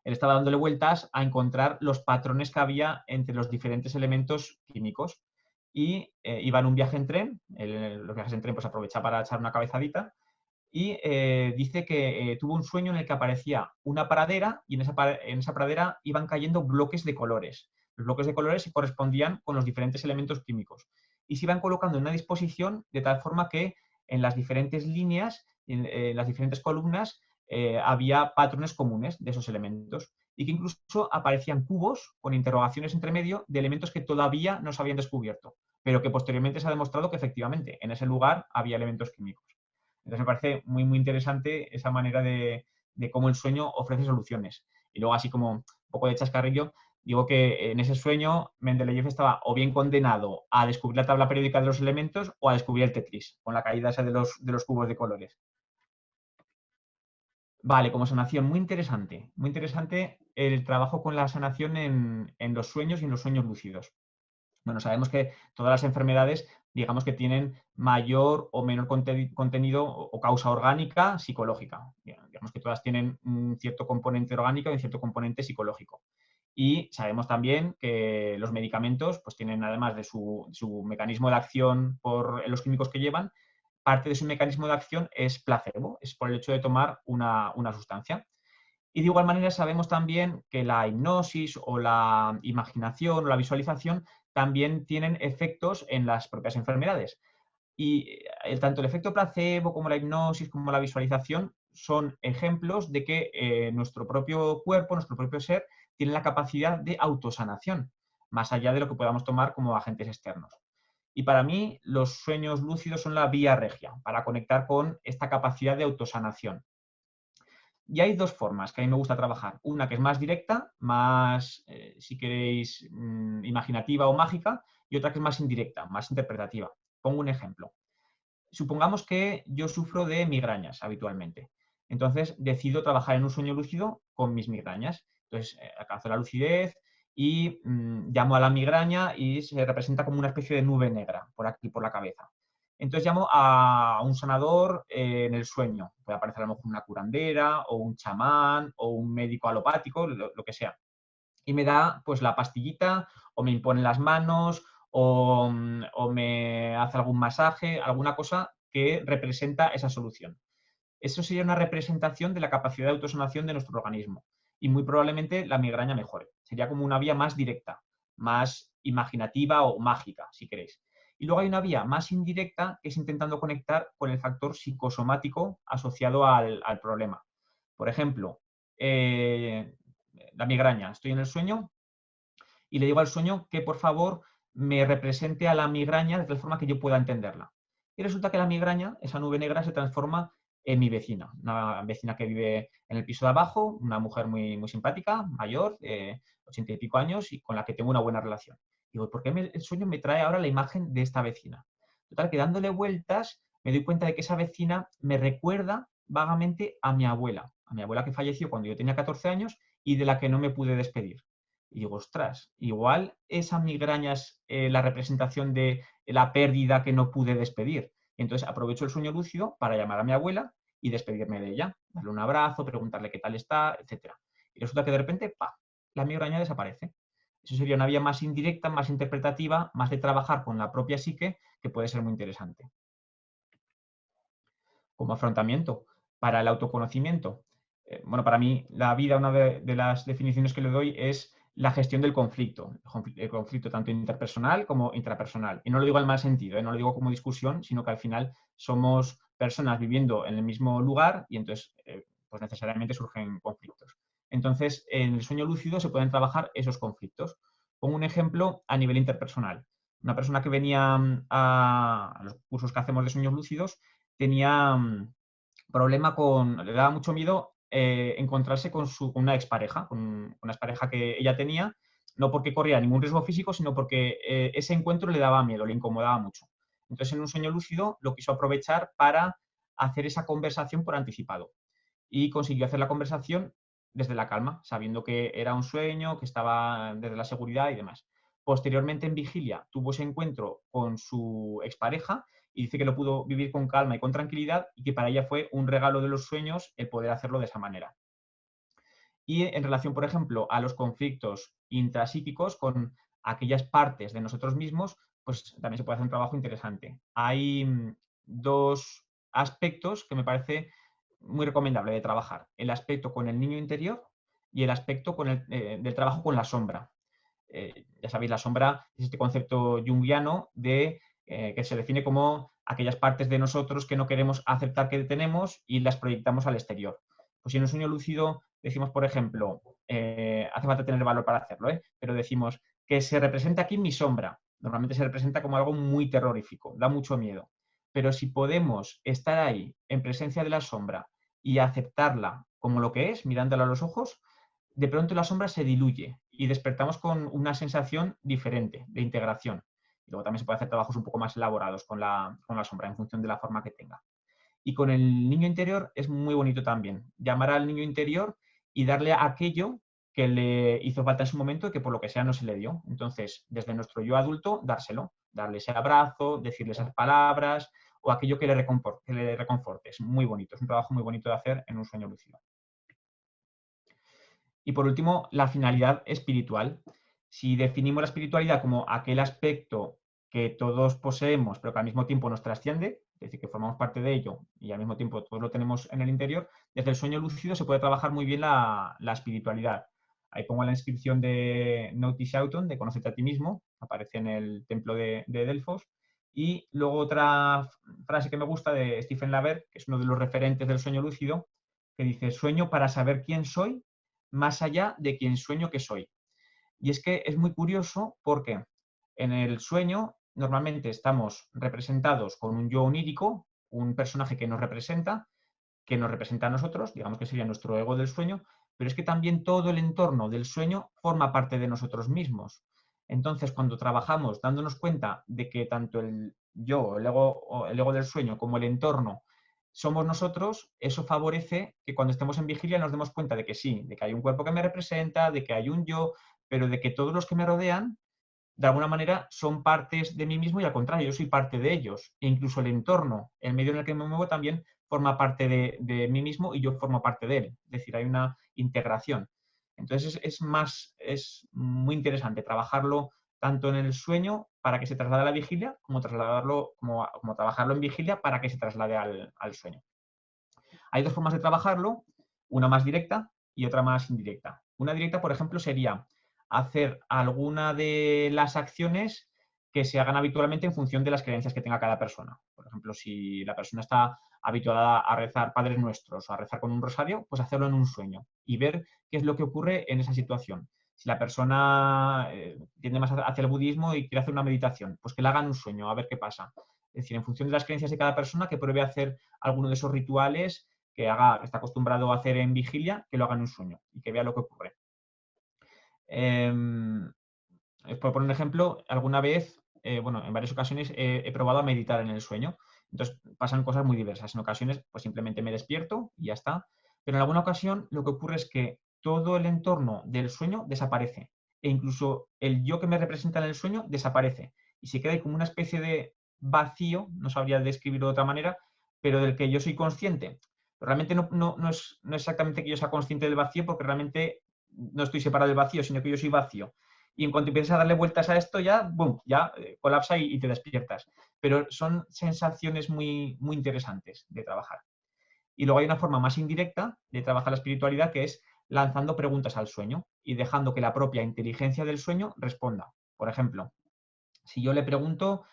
Él estaba dándole vueltas a encontrar los patrones que había entre los diferentes elementos químicos y iba en un viaje en tren. Los viajes en tren pues aprovecha para echar una cabezadita y dice que tuvo un sueño en el que aparecía una pradera y en esa pradera iban cayendo bloques de colores. Los bloques de colores se correspondían con los diferentes elementos químicos y se iban colocando en una disposición de tal forma que en las diferentes líneas, en las diferentes columnas, había patrones comunes de esos elementos y que incluso aparecían cubos con interrogaciones entre medio de elementos que todavía no se habían descubierto, pero que posteriormente se ha demostrado que efectivamente en ese lugar había elementos químicos. Entonces me parece muy, muy interesante esa manera de cómo el sueño ofrece soluciones. Y luego así como un poco de chascarrillo, digo que en ese sueño Mendeleev estaba o bien condenado a descubrir la tabla periódica de los elementos o a descubrir el Tetris, con la caída esa de los cubos de colores. Vale, como sanación, muy interesante el trabajo con la sanación en los sueños y en los sueños lúcidos. Bueno, sabemos que todas las enfermedades, digamos que tienen mayor o menor contenido o causa orgánica psicológica. Digamos que todas tienen un cierto componente orgánico y un cierto componente psicológico. Y sabemos también que los medicamentos pues tienen, además de su mecanismo de acción por los químicos que llevan, parte de su mecanismo de acción es placebo, es por el hecho de tomar una sustancia. Y de igual manera sabemos también que la hipnosis o la imaginación o la visualización también tienen efectos en las propias enfermedades. Y tanto el efecto placebo como la hipnosis como la visualización son ejemplos de que nuestro propio cuerpo, nuestro propio ser, tiene la capacidad de autosanación, más allá de lo que podamos tomar como agentes externos. Y para mí los sueños lúcidos son la vía regia para conectar con esta capacidad de autosanación. Y hay dos formas que a mí me gusta trabajar. Una que es más directa, más, si queréis, imaginativa o mágica, y otra que es más indirecta, más interpretativa. Pongo un ejemplo. Supongamos que yo sufro de migrañas habitualmente. Entonces decido trabajar en un sueño lúcido con mis migrañas. Entonces alcanzo la lucidez y llamo a la migraña y se representa como una especie de nube negra por aquí, por la cabeza. Entonces llamo a un sanador en el sueño. Puede aparecer a lo mejor una curandera o un chamán o un médico alopático, lo que sea. Y me da pues la pastillita o me impone las manos o me hace algún masaje, alguna cosa que representa esa solución. Eso sería una representación de la capacidad de autosanación de nuestro organismo. Y muy probablemente la migraña mejore. Sería como una vía más directa, más imaginativa o mágica, si queréis. Y luego hay una vía más indirecta que es intentando conectar con el factor psicosomático asociado al problema. Por ejemplo, la migraña. Estoy en el sueño y le digo al sueño que por favor me represente a la migraña de tal forma que yo pueda entenderla. Y resulta que la migraña, esa nube negra, se transforma en mi vecina, una vecina que vive en el piso de abajo, una mujer muy, muy simpática, mayor, 80 y pico años, y con la que tengo una buena relación. Digo, ¿por qué el sueño me trae ahora la imagen de esta vecina? Total, que dándole vueltas me doy cuenta de que esa vecina me recuerda vagamente a mi abuela que falleció cuando yo tenía 14 años y de la que no me pude despedir. Y digo, ostras, igual esa migraña es la representación de la pérdida que no pude despedir. Y entonces aprovecho el sueño lúcido para llamar a mi abuela y despedirme de ella, darle un abrazo, preguntarle qué tal está, etc. Y resulta que de repente, ¡pam!, la migraña desaparece. Eso sería una vía más indirecta, más interpretativa, más de trabajar con la propia psique, que puede ser muy interesante. Como afrontamiento para el autoconocimiento. Bueno, para mí la vida, una de las definiciones que le doy es la gestión del conflicto. El conflicto tanto interpersonal como intrapersonal. Y no lo digo en mal sentido, no lo digo como discusión, sino que al final somos personas viviendo en el mismo lugar y entonces pues necesariamente surgen conflictos. Entonces, en el sueño lúcido se pueden trabajar esos conflictos. Pongo un ejemplo a nivel interpersonal. Una persona que venía a los cursos que hacemos de sueños lúcidos tenía problema le daba mucho miedo encontrarse con una expareja, con una expareja que ella tenía, no porque corría ningún riesgo físico, sino porque ese encuentro le daba miedo, le incomodaba mucho. Entonces, en un sueño lúcido lo quiso aprovechar para hacer esa conversación por anticipado. Y consiguió hacer la conversación desde la calma, sabiendo que era un sueño, que estaba desde la seguridad y demás. Posteriormente, en vigilia, tuvo ese encuentro con su expareja y dice que lo pudo vivir con calma y con tranquilidad y que para ella fue un regalo de los sueños el poder hacerlo de esa manera. Y en relación, por ejemplo, a los conflictos intrapsíquicos con aquellas partes de nosotros mismos, pues también se puede hacer un trabajo interesante. Hay dos aspectos que me parece muy recomendable de trabajar. El aspecto con el niño interior y el aspecto del trabajo con la sombra. Ya sabéis, la sombra es este concepto junguiano que se define como aquellas partes de nosotros que no queremos aceptar que tenemos y las proyectamos al exterior. Pues si en un sueño lúcido decimos, por ejemplo, hace falta tener valor para hacerlo, pero decimos que se representa aquí mi sombra. Normalmente se representa como algo muy terrorífico, da mucho miedo. Pero si podemos estar ahí en presencia de la sombra y aceptarla como lo que es, mirándola a los ojos, de pronto la sombra se diluye y despertamos con una sensación diferente de integración. Y luego también se puede hacer trabajos un poco más elaborados con la sombra en función de la forma que tenga. Y con el niño interior es muy bonito también. Llamar al niño interior y darle aquello que le hizo falta en su momento y que por lo que sea no se le dio. Entonces, desde nuestro yo adulto, dárselo, darle ese abrazo, decirle esas palabras o aquello que le reconforte. Es muy bonito, es un trabajo muy bonito de hacer en un sueño lúcido. Y por último, la finalidad espiritual. Si definimos la espiritualidad como aquel aspecto que todos poseemos, pero que al mismo tiempo nos trasciende, es decir, que formamos parte de ello y al mismo tiempo todos lo tenemos en el interior, desde el sueño lúcido se puede trabajar muy bien la espiritualidad. Ahí pongo la inscripción de Notice Autumn, de Conócete a ti mismo, aparece en el templo de Delfos. Y luego otra frase que me gusta de Stephen LaBerge, que es uno de los referentes del sueño lúcido, que dice: sueño para saber quién soy, más allá de quien sueño que soy. Y es que es muy curioso porque en el sueño normalmente estamos representados con un yo onírico, un personaje que nos representa a nosotros, digamos que sería nuestro ego del sueño, pero es que también todo el entorno del sueño forma parte de nosotros mismos. Entonces, cuando trabajamos dándonos cuenta de que tanto el yo, el ego del sueño, como el entorno somos nosotros, eso favorece que cuando estemos en vigilia nos demos cuenta de que sí, de que hay un cuerpo que me representa, de que hay un yo, pero de que todos los que me rodean, de alguna manera, son partes de mí mismo y al contrario, yo soy parte de ellos. E incluso el entorno, el medio en el que me muevo también forma parte de mí mismo y yo formo parte de él. Es decir, hay una integración. Entonces es muy interesante trabajarlo tanto en el sueño para que se traslade a la vigilia, como trabajarlo en vigilia para que se traslade al sueño. Hay dos formas de trabajarlo, una más directa y otra más indirecta. Una directa, por ejemplo, sería hacer alguna de las acciones que se hagan habitualmente en función de las creencias que tenga cada persona. Por ejemplo, si la persona está habituada a rezar Padres Nuestros o a rezar con un rosario, pues hacerlo en un sueño y ver qué es lo que ocurre en esa situación. Si la persona tiende más hacia el budismo y quiere hacer una meditación, pues que la haga en un sueño, a ver qué pasa. Es decir, en función de las creencias de cada persona, que pruebe a hacer alguno de esos rituales que está acostumbrado a hacer en vigilia, que lo haga en un sueño y que vea lo que ocurre. Por poner un ejemplo, alguna vez, en varias ocasiones he probado a meditar en el sueño. Entonces pasan cosas muy diversas. En ocasiones, pues simplemente me despierto y ya está. Pero en alguna ocasión lo que ocurre es que todo el entorno del sueño desaparece. E incluso el yo que me representa en el sueño desaparece. Y se queda ahí como una especie de vacío, no sabría describirlo de otra manera, pero del que yo soy consciente. Pero realmente no es exactamente que yo sea consciente del vacío, porque realmente no estoy separado del vacío, sino que yo soy vacío. Y en cuanto empiezas a darle vueltas a esto, ya, boom, ya colapsa y te despiertas. Pero son sensaciones muy, muy interesantes de trabajar. Y luego hay una forma más indirecta de trabajar la espiritualidad, que es lanzando preguntas al sueño y dejando que la propia inteligencia del sueño responda. Por ejemplo, si yo le pregunto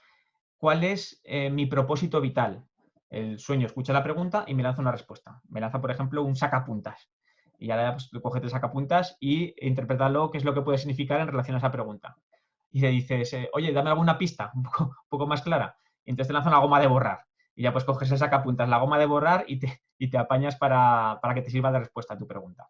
cuál es mi propósito vital, el sueño escucha la pregunta y me lanza una respuesta. Me lanza, por ejemplo, un sacapuntas. Y ahora pues, tú coges el sacapuntas y interpretarlo qué es lo que puede significar en relación a esa pregunta. Y le dices, oye, dame alguna pista un poco más clara. Y entonces te lanza una goma de borrar. Y ya pues coges el sacapuntas, la goma de borrar y te apañas para que te sirva de respuesta a tu pregunta.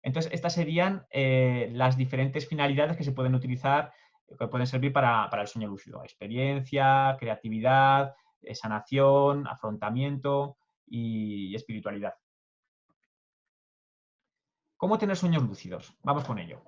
Entonces, estas serían las diferentes finalidades que se pueden utilizar, que pueden servir para el sueño lúcido. Experiencia, creatividad, sanación, afrontamiento y espiritualidad. ¿Cómo tener sueños lúcidos? Vamos con ello.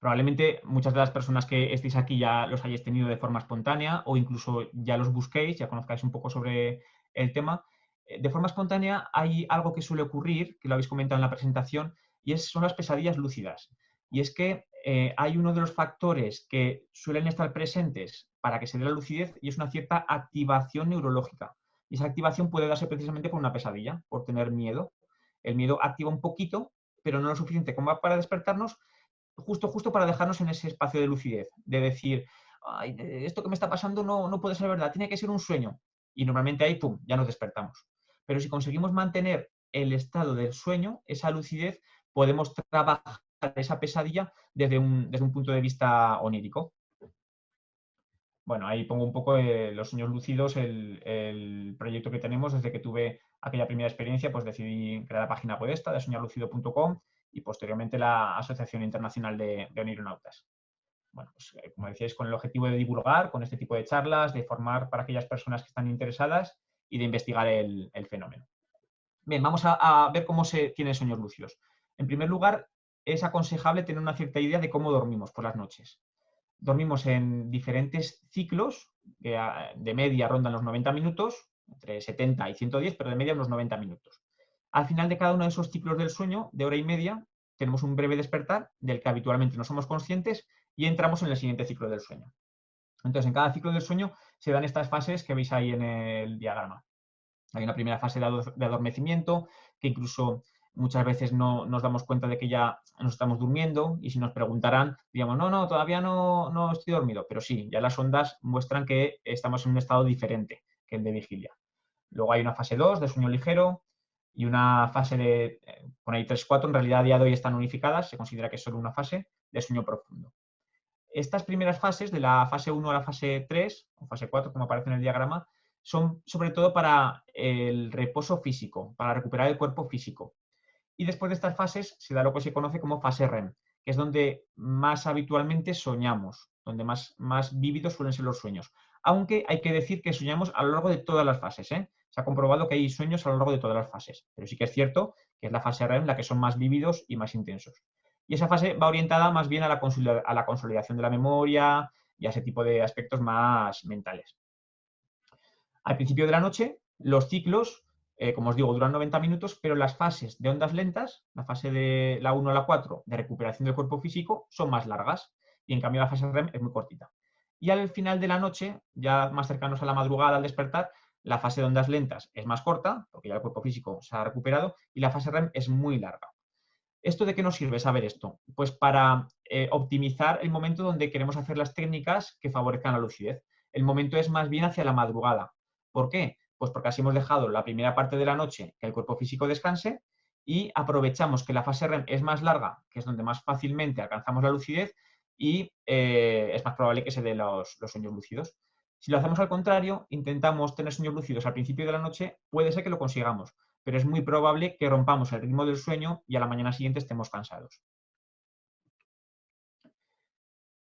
Probablemente muchas de las personas que estéis aquí ya los hayáis tenido de forma espontánea o incluso ya los busquéis, ya conozcáis un poco sobre el tema. De forma espontánea hay algo que suele ocurrir, que lo habéis comentado en la presentación, y son las pesadillas lúcidas. Y es que hay uno de los factores que suelen estar presentes para que se dé la lucidez y es una cierta activación neurológica. Y esa activación puede darse precisamente por una pesadilla, por tener miedo. El miedo activa un poquito, pero no lo suficiente como para despertarnos, justo para dejarnos en ese espacio de lucidez, de decir, ay, esto que me está pasando no puede ser verdad, tiene que ser un sueño. Y normalmente ahí, pum, ya nos despertamos. Pero si conseguimos mantener el estado del sueño, esa lucidez, podemos trabajar esa pesadilla desde un punto de vista onírico. bueno, ahí pongo un poco los sueños lúcidos, el proyecto que tenemos desde que tuve aquella primera experiencia, pues decidí crear la página web esta de soñarlucido.com y posteriormente la Asociación Internacional de Onironautas. Bueno, pues como decíais, con el objetivo de divulgar con este tipo de charlas, de formar para aquellas personas que están interesadas y de investigar el fenómeno. Bien, vamos a ver cómo se tienen sueños lúcidos. En primer lugar, es aconsejable tener una cierta idea de cómo dormimos por las noches. Dormimos en diferentes ciclos, que de media rondan los 90 minutos, entre 70 y 110, pero de media unos 90 minutos. Al final de cada uno de esos ciclos del sueño, de hora y media, tenemos un breve despertar del que habitualmente no somos conscientes y entramos en el siguiente ciclo del sueño. Entonces, en cada ciclo del sueño se dan estas fases que veis ahí en el diagrama. Hay una primera fase de adormecimiento, que incluso muchas veces no nos damos cuenta de que ya nos estamos durmiendo y si nos preguntarán, digamos, no, todavía no estoy dormido, pero sí, ya las ondas muestran que estamos en un estado diferente que el de vigilia. Luego hay una fase 2 de sueño ligero y una fase de, con ahí 3, 4, en realidad a día de hoy están unificadas, se considera que es solo una fase de sueño profundo. Estas primeras fases, de la fase 1 a la fase 3, o fase 4, como aparece en el diagrama, son sobre todo para el reposo físico, para recuperar el cuerpo físico. Y después de estas fases se da lo que se conoce como fase REM, que es donde más habitualmente soñamos, donde más vívidos suelen ser los sueños. Aunque hay que decir que soñamos a lo largo de todas las fases, ¿eh? Se ha comprobado que hay sueños a lo largo de todas las fases, pero sí que es cierto que es la fase REM la que son más vívidos y más intensos. Y esa fase va orientada más bien a la consolidación de la memoria y a ese tipo de aspectos más mentales. Al principio de la noche, los ciclos, como os digo, duran 90 minutos, pero las fases de ondas lentas, la fase de la 1 a la 4 de recuperación del cuerpo físico, son más largas y en cambio la fase REM es muy cortita. Y al final de la noche, ya más cercanos a la madrugada, al despertar, la fase de ondas lentas es más corta, porque ya el cuerpo físico se ha recuperado, y la fase REM es muy larga. ¿Esto de qué nos sirve saber esto? Pues para optimizar el momento donde queremos hacer las técnicas que favorezcan la lucidez. El momento es más bien hacia la madrugada. ¿Por qué? Pues porque así hemos dejado la primera parte de la noche que el cuerpo físico descanse y aprovechamos que la fase REM es más larga, que es donde más fácilmente alcanzamos la lucidez y es más probable que se den los sueños lúcidos. Si lo hacemos al contrario, intentamos tener sueños lúcidos al principio de la noche, puede ser que lo consigamos, pero es muy probable que rompamos el ritmo del sueño y a la mañana siguiente estemos cansados.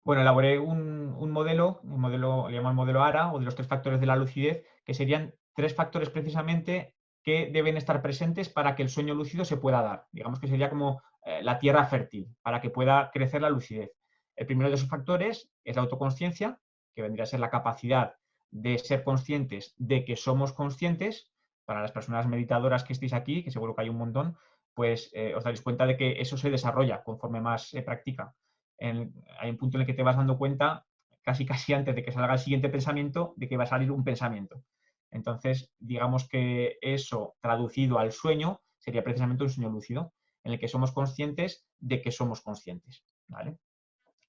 Bueno, elaboré un modelo, le llamo el modelo ARA, o de los 3 factores de la lucidez, que serían 3 factores precisamente que deben estar presentes para que el sueño lúcido se pueda dar. Digamos que sería como la tierra fértil, para que pueda crecer la lucidez. El primero de esos factores es la autoconsciencia, que vendría a ser la capacidad de ser conscientes de que somos conscientes. Para las personas meditadoras que estéis aquí, que seguro que hay un montón, pues os daréis cuenta de que eso se desarrolla conforme más se practica. Hay un punto en el que te vas dando cuenta, casi antes de que salga el siguiente pensamiento, de que va a salir un pensamiento. Entonces, digamos que eso traducido al sueño sería precisamente un sueño lúcido, en el que somos conscientes de que somos conscientes, ¿vale?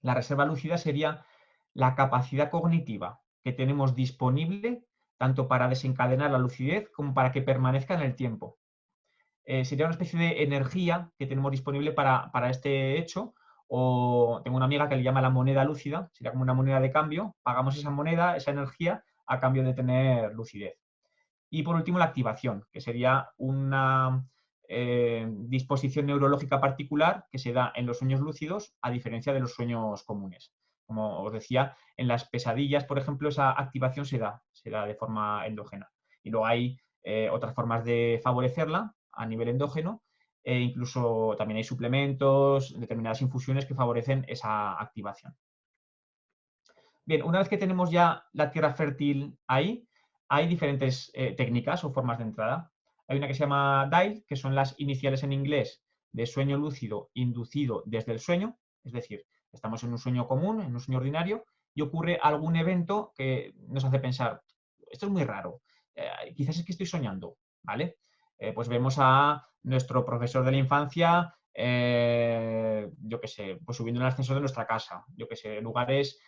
La reserva lúcida sería la capacidad cognitiva que tenemos disponible tanto para desencadenar la lucidez como para que permanezca en el tiempo. Sería una especie de energía que tenemos disponible para este hecho, o tengo una amiga que le llama la moneda lúcida, sería como una moneda de cambio, pagamos esa moneda, esa energía, a cambio de tener lucidez. Y por último, la activación, que sería una disposición neurológica particular que se da en los sueños lúcidos, a diferencia de los sueños comunes. Como os decía, en las pesadillas, por ejemplo, esa activación se da de forma endógena. Y luego hay otras formas de favorecerla a nivel endógeno, e incluso también hay suplementos, determinadas infusiones que favorecen esa activación. Bien, una vez que tenemos ya la tierra fértil ahí, hay diferentes técnicas o formas de entrada. Hay una que se llama DILE, que son las iniciales en inglés de sueño lúcido inducido desde el sueño, es decir, estamos en un sueño común, en un sueño ordinario, y ocurre algún evento que nos hace pensar, esto es muy raro, quizás es que estoy soñando, ¿vale? Pues vemos a nuestro profesor de la infancia, yo qué sé, pues subiendo en el ascensor de nuestra casa, yo qué sé, lugares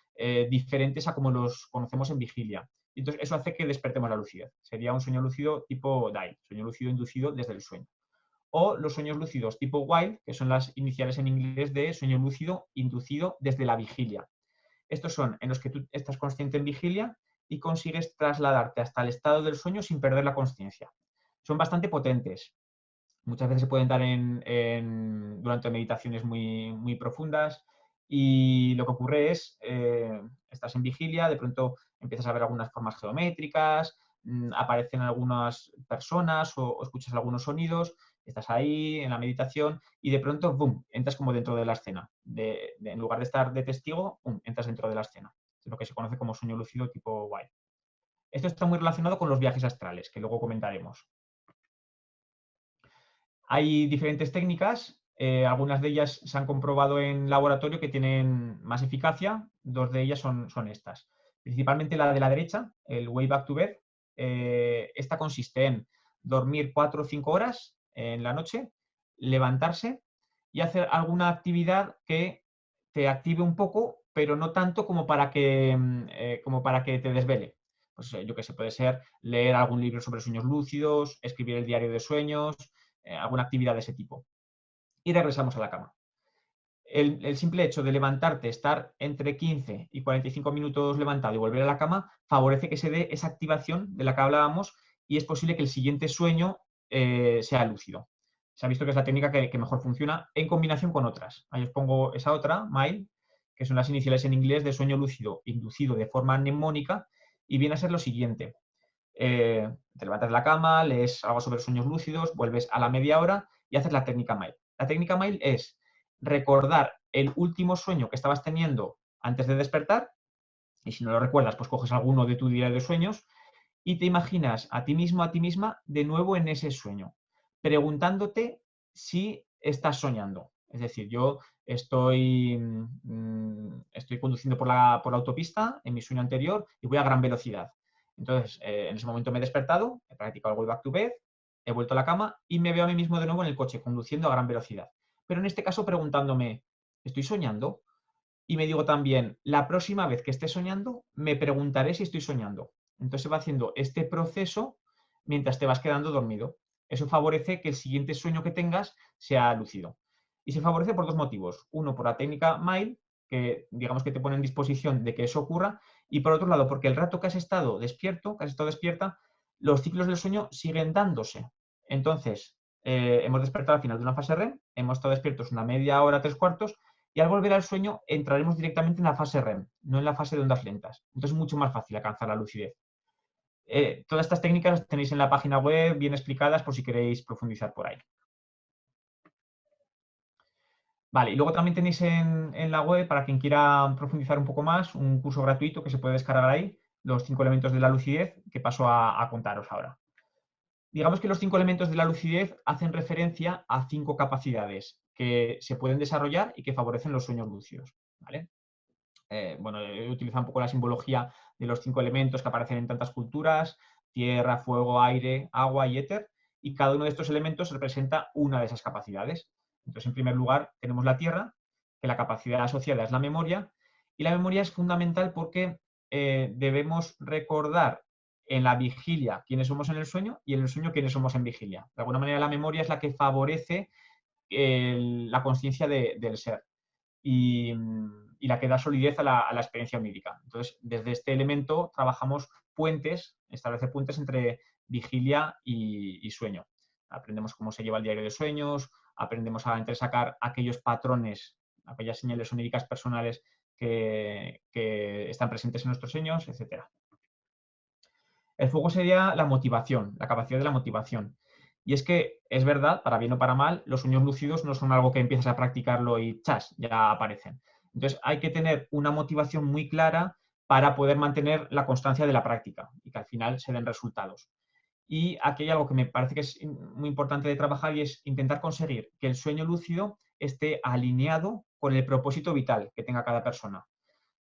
diferentes a como los conocemos en vigilia. Y entonces eso hace que despertemos la lucidez. Sería un sueño lúcido tipo DILE, sueño lúcido inducido desde el sueño. O los sueños lúcidos tipo WILE, que son las iniciales en inglés de sueño lúcido inducido desde la vigilia. Estos son en los que tú estás consciente en vigilia y consigues trasladarte hasta el estado del sueño sin perder la consciencia. Son bastante potentes. Muchas veces se pueden dar durante meditaciones muy profundas y lo que ocurre es, estás en vigilia, de pronto empiezas a ver algunas formas geométricas, aparecen algunas personas o escuchas algunos sonidos, estás ahí en la meditación y de pronto, ¡boom!, entras como dentro de la escena. En lugar de estar de testigo, ¡boom!, entras dentro de la escena. Es lo que se conoce como sueño lúcido tipo White. Esto está muy relacionado con los viajes astrales, que luego comentaremos. Hay diferentes técnicas, algunas de ellas se han comprobado en laboratorio que tienen más eficacia, dos de ellas son estas. Principalmente la de la derecha, el Way Back to Bed, esta consiste en dormir 4 o 5 horas en la noche, levantarse y hacer alguna actividad que te active un poco, pero no tanto como para que te desvele. Pues yo qué sé, puede ser leer algún libro sobre sueños lúcidos, escribir el diario de sueños, alguna actividad de ese tipo. Y regresamos a la cama. El simple hecho de levantarte, estar entre 15 y 45 minutos levantado y volver a la cama, favorece que se dé esa activación de la que hablábamos y es posible que el siguiente sueño sea lúcido. Se ha visto que es la técnica que mejor funciona en combinación con otras. Ahí os pongo esa otra, MILE, que son las iniciales en inglés de sueño lúcido inducido de forma mnemónica, y viene a ser lo siguiente. Te levantas de la cama, lees algo sobre sueños lúcidos, vuelves a la media hora y haces la técnica MILE. La técnica MILE es recordar el último sueño que estabas teniendo antes de despertar, y si no lo recuerdas, pues coges alguno de tu diario de sueños y te imaginas a ti mismo, a ti misma, de nuevo en ese sueño, preguntándote si estás soñando. Es decir, yo estoy conduciendo por la autopista en mi sueño anterior y voy a gran velocidad. Entonces, en ese momento me he despertado, he practicado el Way Back to Bed, he vuelto a la cama y me veo a mí mismo de nuevo en el coche, conduciendo a gran velocidad. Pero en este caso preguntándome, ¿estoy soñando? Y me digo también, la próxima vez que esté soñando, me preguntaré si estoy soñando. Entonces se va haciendo este proceso mientras te vas quedando dormido. Eso favorece que el siguiente sueño que tengas sea lúcido. Y se favorece por dos motivos. Uno, por la técnica MILE, que digamos que te pone en disposición de que eso ocurra. Y por otro lado, porque el rato que has estado despierto, que has estado despierta, los ciclos del sueño siguen dándose. Entonces, hemos despertado al final de una fase REM, hemos estado despiertos una media hora, 3/4, y al volver al sueño entraremos directamente en la fase REM, no en la fase de ondas lentas. Entonces es mucho más fácil alcanzar la lucidez. Todas estas técnicas las tenéis en la página web bien explicadas por si queréis profundizar por ahí. Vale, y luego también tenéis en la web, para quien quiera profundizar un poco más, un curso gratuito que se puede descargar ahí, los 5 elementos de la lucidez, que paso a contaros ahora. Digamos que los 5 elementos de la lucidez hacen referencia a 5 capacidades que se pueden desarrollar y que favorecen los sueños lúcidos, ¿vale? Bueno, he utilizado un poco la simbología de los 5 elementos que aparecen en tantas culturas: tierra, fuego, aire, agua y éter, y cada uno de estos elementos representa una de esas capacidades. Entonces, en primer lugar, tenemos la tierra, que la capacidad asociada es la memoria, y la memoria es fundamental porque debemos recordar en la vigilia quiénes somos en el sueño y en el sueño quiénes somos en vigilia. De alguna manera, la memoria es la que favorece la consciencia del ser y la que da solidez a la experiencia onírica. Entonces, desde este elemento trabajamos establecer puentes entre vigilia y sueño. Aprendemos cómo se lleva el diario de sueños, aprendemos a entresacar aquellos patrones, aquellas señales oníricas personales que están presentes en nuestros sueños, etc. El fuego sería la motivación, la capacidad de la motivación. Y es que es verdad, para bien o para mal, los sueños lúcidos no son algo que empiezas a practicarlo y ¡chas!, ya aparecen. Entonces hay que tener una motivación muy clara para poder mantener la constancia de la práctica y que al final se den resultados. Y aquí hay algo que me parece que es muy importante de trabajar y es intentar conseguir que el sueño lúcido esté alineado con el propósito vital que tenga cada persona.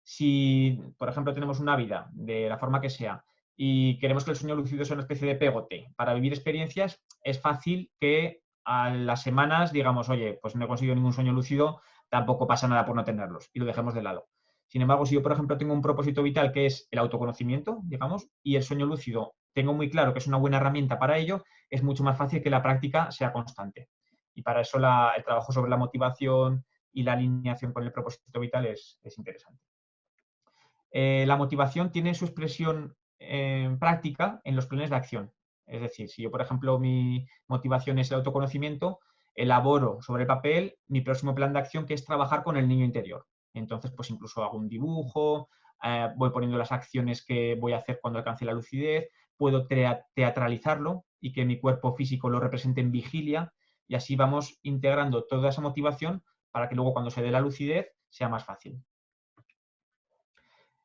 Si, por ejemplo, tenemos una vida de la forma que sea y queremos que el sueño lúcido sea una especie de pegote para vivir experiencias, es fácil que a las semanas digamos, oye, pues no he conseguido ningún sueño lúcido, tampoco pasa nada por no tenerlos, y lo dejemos de lado. Sin embargo, si yo, por ejemplo, tengo un propósito vital que es el autoconocimiento, digamos, y el sueño lúcido tengo muy claro que es una buena herramienta para ello, es mucho más fácil que la práctica sea constante. Y para eso el trabajo sobre la motivación y la alineación con el propósito vital es interesante. La motivación tiene su expresión práctica en los planes de acción. Es decir, si yo, por ejemplo, mi motivación es el autoconocimiento, elaboro sobre el papel mi próximo plan de acción, que es trabajar con el niño interior. Entonces, pues incluso hago un dibujo, voy poniendo las acciones que voy a hacer cuando alcance la lucidez, puedo teatralizarlo y que mi cuerpo físico lo represente en vigilia, y así vamos integrando toda esa motivación para que luego cuando se dé la lucidez sea más fácil.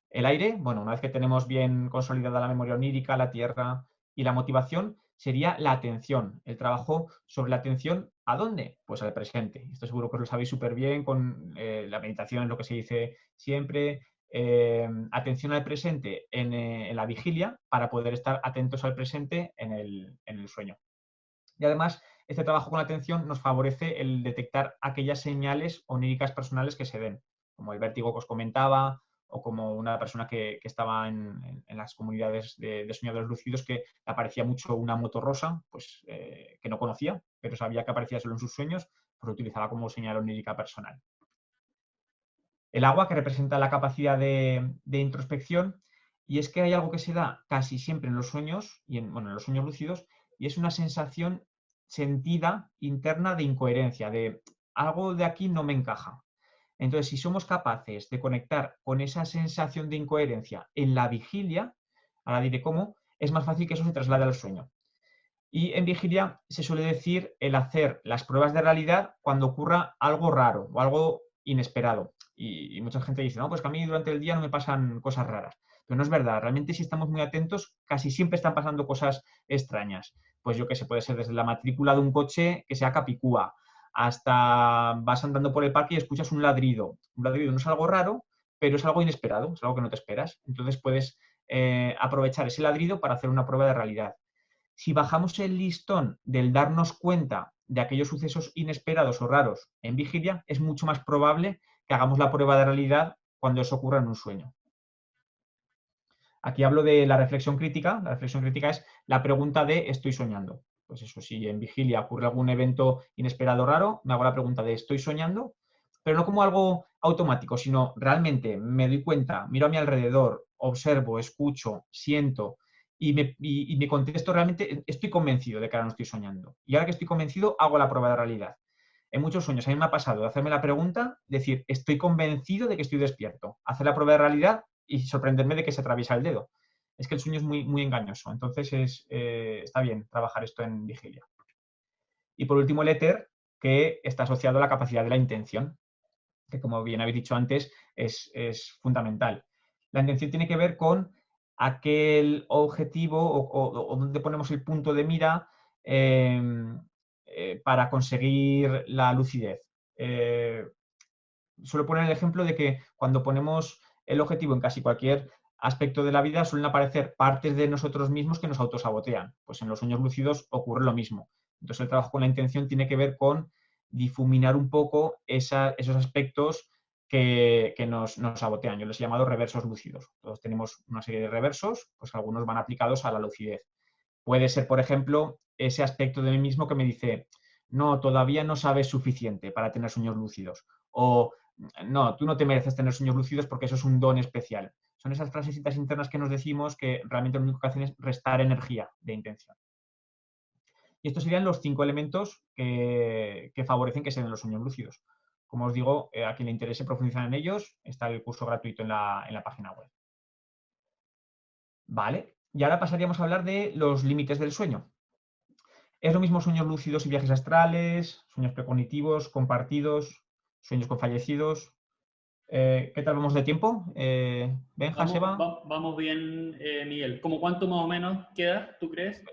El aire, bueno, una vez que tenemos bien consolidada la memoria onírica, la tierra y la motivación, sería la atención, el trabajo sobre la atención. ¿A dónde? Pues al presente. Esto seguro que os lo sabéis súper bien con la meditación, es lo que se dice siempre. Atención al presente en la vigilia para poder estar atentos al presente en el sueño. Y además, este trabajo con la atención nos favorece el detectar aquellas señales oníricas personales que se den, como el vértigo que os comentaba, o como una persona que estaba en las comunidades de soñadores lúcidos, que le aparecía mucho una moto rosa, pues que no conocía, pero sabía que aparecía solo en sus sueños, pues lo utilizaba como señal onírica personal. El agua, que representa la capacidad de introspección, y es que hay algo que se da casi siempre en los sueños, y en los sueños lúcidos, y es una sensación sentida interna de incoherencia, de algo de aquí no me encaja. Entonces, si somos capaces de conectar con esa sensación de incoherencia en la vigilia, ahora diré cómo, es más fácil que eso se traslade al sueño. Y en vigilia se suele decir el hacer las pruebas de realidad cuando ocurra algo raro o algo inesperado. Y mucha gente dice, no, pues que a mí durante el día no me pasan cosas raras. Pero no es verdad. Realmente, si estamos muy atentos, casi siempre están pasando cosas extrañas. Pues yo qué sé, puede ser desde la matrícula de un coche que sea capicúa, hasta vas andando por el parque y escuchas un ladrido. Un ladrido no es algo raro, pero es algo inesperado, es algo que no te esperas. Entonces puedes aprovechar ese ladrido para hacer una prueba de realidad. Si bajamos el listón del darnos cuenta de aquellos sucesos inesperados o raros en vigilia, es mucho más probable que hagamos la prueba de realidad cuando eso ocurra en un sueño. Aquí hablo de la reflexión crítica. La reflexión crítica es la pregunta de ¿estoy soñando? Pues eso, si en vigilia ocurre algún evento inesperado raro, me hago la pregunta de ¿estoy soñando? Pero no como algo automático, sino realmente me doy cuenta, miro a mi alrededor, observo, escucho, siento y me contesto realmente, estoy convencido de que ahora no estoy soñando. Y ahora que estoy convencido, hago la prueba de realidad. En muchos sueños a mí me ha pasado de hacerme la pregunta, decir, estoy convencido de que estoy despierto, hacer la prueba de realidad y sorprenderme de que se atraviesa el dedo. Es que el sueño es muy, muy engañoso, entonces está bien trabajar esto en vigilia. Y por último, el éter, que está asociado a la capacidad de la intención, que como bien habéis dicho antes, es fundamental. La intención tiene que ver con aquel objetivo o donde ponemos el punto de mira para conseguir la lucidez. Suelo poner el ejemplo de que cuando ponemos el objetivo en casi cualquier aspecto de la vida suelen aparecer partes de nosotros mismos que nos autosabotean. Pues en los sueños lúcidos ocurre lo mismo. Entonces el trabajo con la intención tiene que ver con difuminar un poco esos aspectos que nos sabotean. Yo les he llamado reversos lúcidos. Todos tenemos una serie de reversos, pues algunos van aplicados a la lucidez. Puede ser, por ejemplo, ese aspecto de mí mismo que me dice, no, todavía no sabes suficiente para tener sueños lúcidos. O no, tú no te mereces tener sueños lúcidos porque eso es un don especial. Son esas frasecitas internas que nos decimos que realmente lo único que hacen es restar energía de intención. Y estos serían los 5 elementos que favorecen que se den los sueños lúcidos. Como os digo, a quien le interese profundizar en ellos, está el curso gratuito en la página web. Vale, y ahora pasaríamos a hablar de los límites del sueño. ¿Es lo mismo sueños lúcidos y viajes astrales, sueños precognitivos, compartidos, sueños con fallecidos? ¿Qué tal vamos de tiempo? Benja, Seba. Vamos bien, Miguel. ¿Cómo cuánto más o menos queda, tú crees?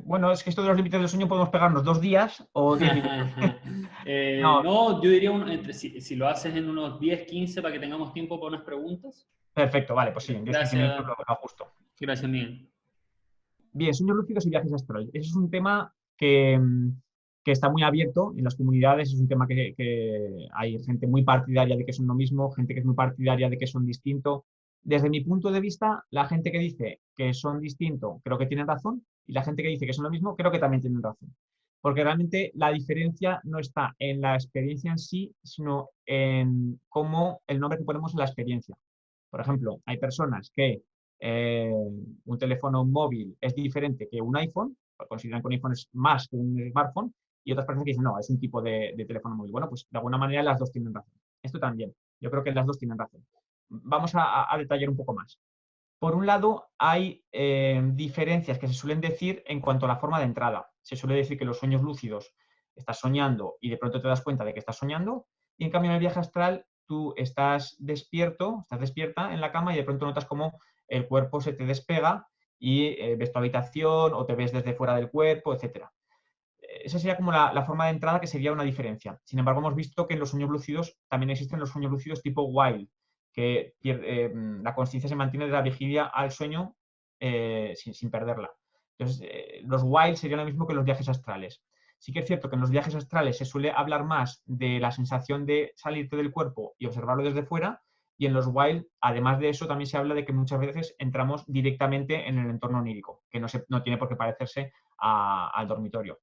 Bueno, es que esto de los límites del sueño podemos pegarnos 2 días o 10 minutos. No, No, yo diría si lo haces en unos 10, 15 para que tengamos tiempo para unas preguntas. perfecto, vale, pues sí, en 10-15 minutos Gracias, lo ajusto. gracias, Miguel. Bien, sueños lúcidos y viajes astrales. Ese es un tema que está muy abierto en las comunidades, es un tema que hay gente muy partidaria de que son lo mismo, gente que es muy partidaria de que son distinto. Desde mi punto de vista, la gente que dice que son distinto creo que tienen razón, y la gente que dice que son lo mismo creo que también tienen razón. Porque realmente la diferencia no está en la experiencia en sí, sino en cómo el nombre que ponemos en la experiencia. Por ejemplo, hay personas que un teléfono móvil es diferente que un iPhone, consideran que un iPhone es más que un smartphone, y otras personas que dicen, no, es un tipo de teléfono móvil. Bueno, pues de alguna manera las dos tienen razón. Esto también. Yo creo que las dos tienen razón. Vamos a detallar un poco más. Por un lado, hay diferencias que se suelen decir en cuanto a la forma de entrada. Se suele decir que los sueños lúcidos estás soñando y de pronto te das cuenta de que estás soñando, y en cambio en el viaje astral tú estás despierto, estás despierta en la cama y de pronto notas como el cuerpo se te despega y ves tu habitación o te ves desde fuera del cuerpo, etc. Esa sería como la forma de entrada, que sería una diferencia. Sin embargo, hemos visto que en los sueños lúcidos también existen los sueños lúcidos tipo wild, que la consciencia se mantiene de la vigilia al sueño sin perderla. Entonces, los wild serían lo mismo que los viajes astrales. Sí que es cierto que en los viajes astrales se suele hablar más de la sensación de salirte del cuerpo y observarlo desde fuera, y en los wild, además de eso, también se habla de que muchas veces entramos directamente en el entorno onírico, que no tiene por qué parecerse al dormitorio.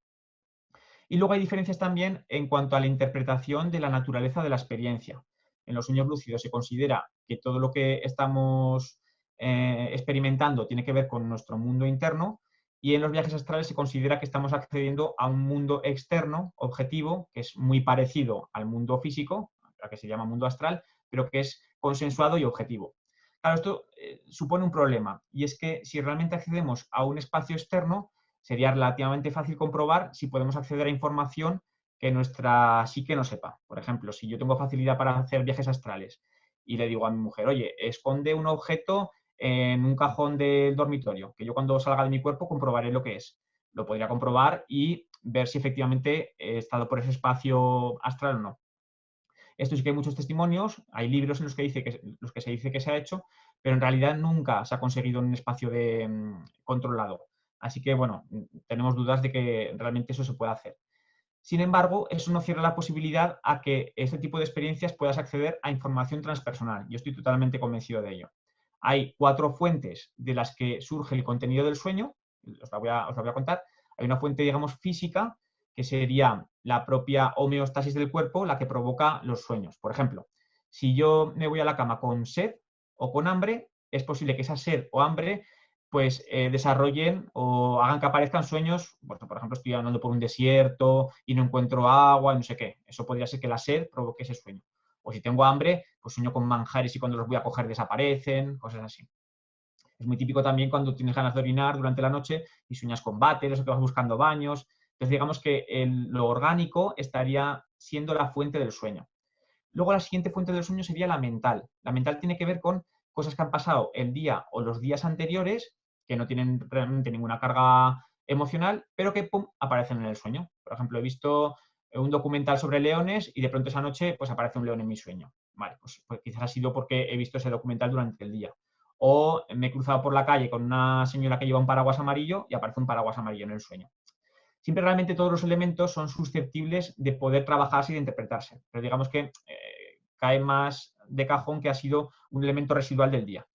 Y luego hay diferencias también en cuanto a la interpretación de la naturaleza de la experiencia. En los sueños lúcidos se considera que todo lo que estamos experimentando tiene que ver con nuestro mundo interno, y en los viajes astrales se considera que estamos accediendo a un mundo externo, objetivo, que es muy parecido al mundo físico, al que se llama mundo astral, pero que es consensuado y objetivo. Claro, esto supone un problema, y es que si realmente accedemos a un espacio externo, sería relativamente fácil comprobar si podemos acceder a información que nuestra psique no sepa. Por ejemplo, si yo tengo facilidad para hacer viajes astrales y le digo a mi mujer, oye, esconde un objeto en un cajón del dormitorio, que yo cuando salga de mi cuerpo comprobaré lo que es. Lo podría comprobar y ver si efectivamente he estado por ese espacio astral o no. Esto sí que hay muchos testimonios, hay libros en los que se dice que se ha hecho, pero en realidad nunca se ha conseguido en un espacio controlado. Así que, bueno, tenemos dudas de que realmente eso se pueda hacer. Sin embargo, eso no cierra la posibilidad a que este tipo de experiencias puedas acceder a información transpersonal. Yo estoy totalmente convencido de ello. Hay 4 fuentes de las que surge el contenido del sueño, os la voy a contar. Hay una fuente, digamos, física, que sería la propia homeostasis del cuerpo, la que provoca los sueños. Por ejemplo, si yo me voy a la cama con sed o con hambre, es posible que esa sed o hambre pues desarrollen o hagan que aparezcan sueños. Bueno, por ejemplo, estoy andando por un desierto y no encuentro agua y no sé qué. Eso podría ser que la sed provoque ese sueño. O si tengo hambre, pues sueño con manjares y cuando los voy a coger desaparecen, cosas así. Es muy típico también cuando tienes ganas de orinar durante la noche y sueñas con váteres o que vas buscando baños. Entonces, digamos que lo orgánico estaría siendo la fuente del sueño. Luego, la siguiente fuente del sueño sería la mental. La mental tiene que ver con cosas que han pasado el día o los días anteriores, que no tienen realmente ninguna carga emocional, pero que pum, aparecen en el sueño. Por ejemplo, he visto un documental sobre leones y de pronto esa noche pues aparece un león en mi sueño. Vale, pues quizás ha sido porque he visto ese documental durante el día. O me he cruzado por la calle con una señora que lleva un paraguas amarillo y aparece un paraguas amarillo en el sueño. Siempre realmente todos los elementos son susceptibles de poder trabajarse y de interpretarse, pero digamos que cae más de cajón que ha sido un elemento residual del día.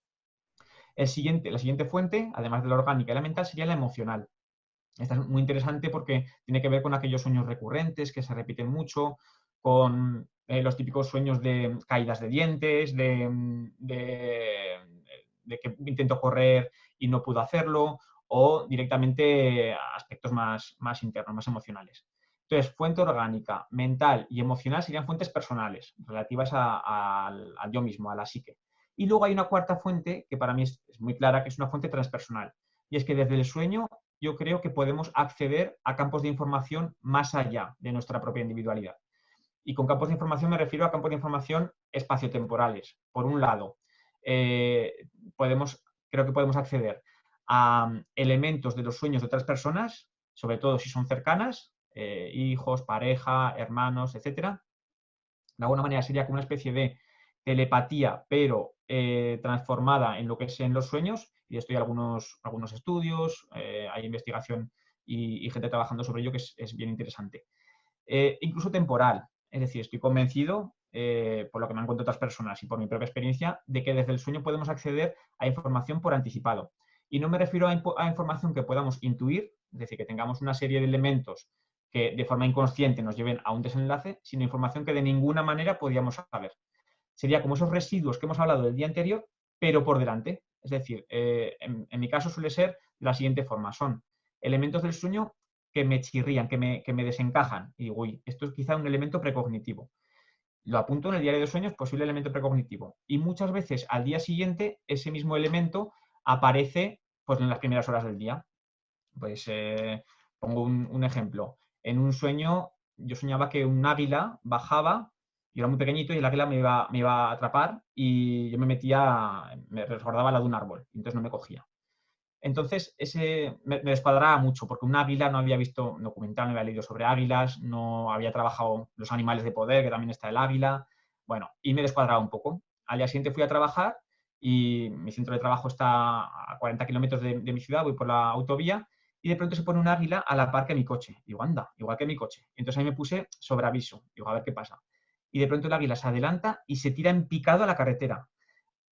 La siguiente fuente, además de la orgánica y la mental, sería la emocional. Esta es muy interesante porque tiene que ver con aquellos sueños recurrentes que se repiten mucho, con los típicos sueños de caídas de dientes, de que intento correr y no puedo hacerlo, o directamente aspectos más internos, más emocionales. Entonces, fuente orgánica, mental y emocional serían fuentes personales, relativas al yo mismo, a la psique. Y luego hay una cuarta fuente que para mí es muy clara, que es una fuente transpersonal. Y es que desde el sueño yo creo que podemos acceder a campos de información más allá de nuestra propia individualidad. Y con campos de información me refiero a campos de información espaciotemporales. Por un lado, creo que podemos acceder a elementos de los sueños de otras personas, sobre todo si son cercanas, hijos, pareja, hermanos, etc. De alguna manera sería como una especie de telepatía, pero transformada en lo que es en los sueños. Y esto hay algunos estudios, hay investigación y gente trabajando sobre ello que es bien interesante. Incluso temporal, es decir, estoy convencido, por lo que me han contado otras personas y por mi propia experiencia, de que desde el sueño podemos acceder a información por anticipado. Y no me refiero a información que podamos intuir, es decir, que tengamos una serie de elementos que de forma inconsciente nos lleven a un desenlace, sino información que de ninguna manera podíamos saber. Sería como esos residuos que hemos hablado del día anterior, pero por delante. Es decir, en mi caso suele ser de la siguiente forma. Son elementos del sueño que me chirrían, que me desencajan. Y digo, uy, esto es quizá un elemento precognitivo. Lo apunto en el diario de sueños, posible elemento precognitivo. Y muchas veces al día siguiente ese mismo elemento aparece pues, en las primeras horas del día. Pues pongo un ejemplo. En un sueño yo soñaba que un águila bajaba, yo era muy pequeñito y el águila me iba a atrapar y yo me resguardaba la de un árbol, y entonces no me cogía. Entonces, me descuadraba mucho, porque un águila no había visto un documental, no había leído sobre águilas, no había trabajado los animales de poder, que también está el águila. Bueno, y me descuadraba un poco. Al día siguiente fui a trabajar y mi centro de trabajo está a 40 kilómetros de mi ciudad, voy por la autovía y de pronto se pone un águila a la par que mi coche. Digo, anda, igual que mi coche. Entonces ahí me puse sobre aviso. Digo, a ver qué pasa. Y de pronto el águila se adelanta y se tira en picado a la carretera.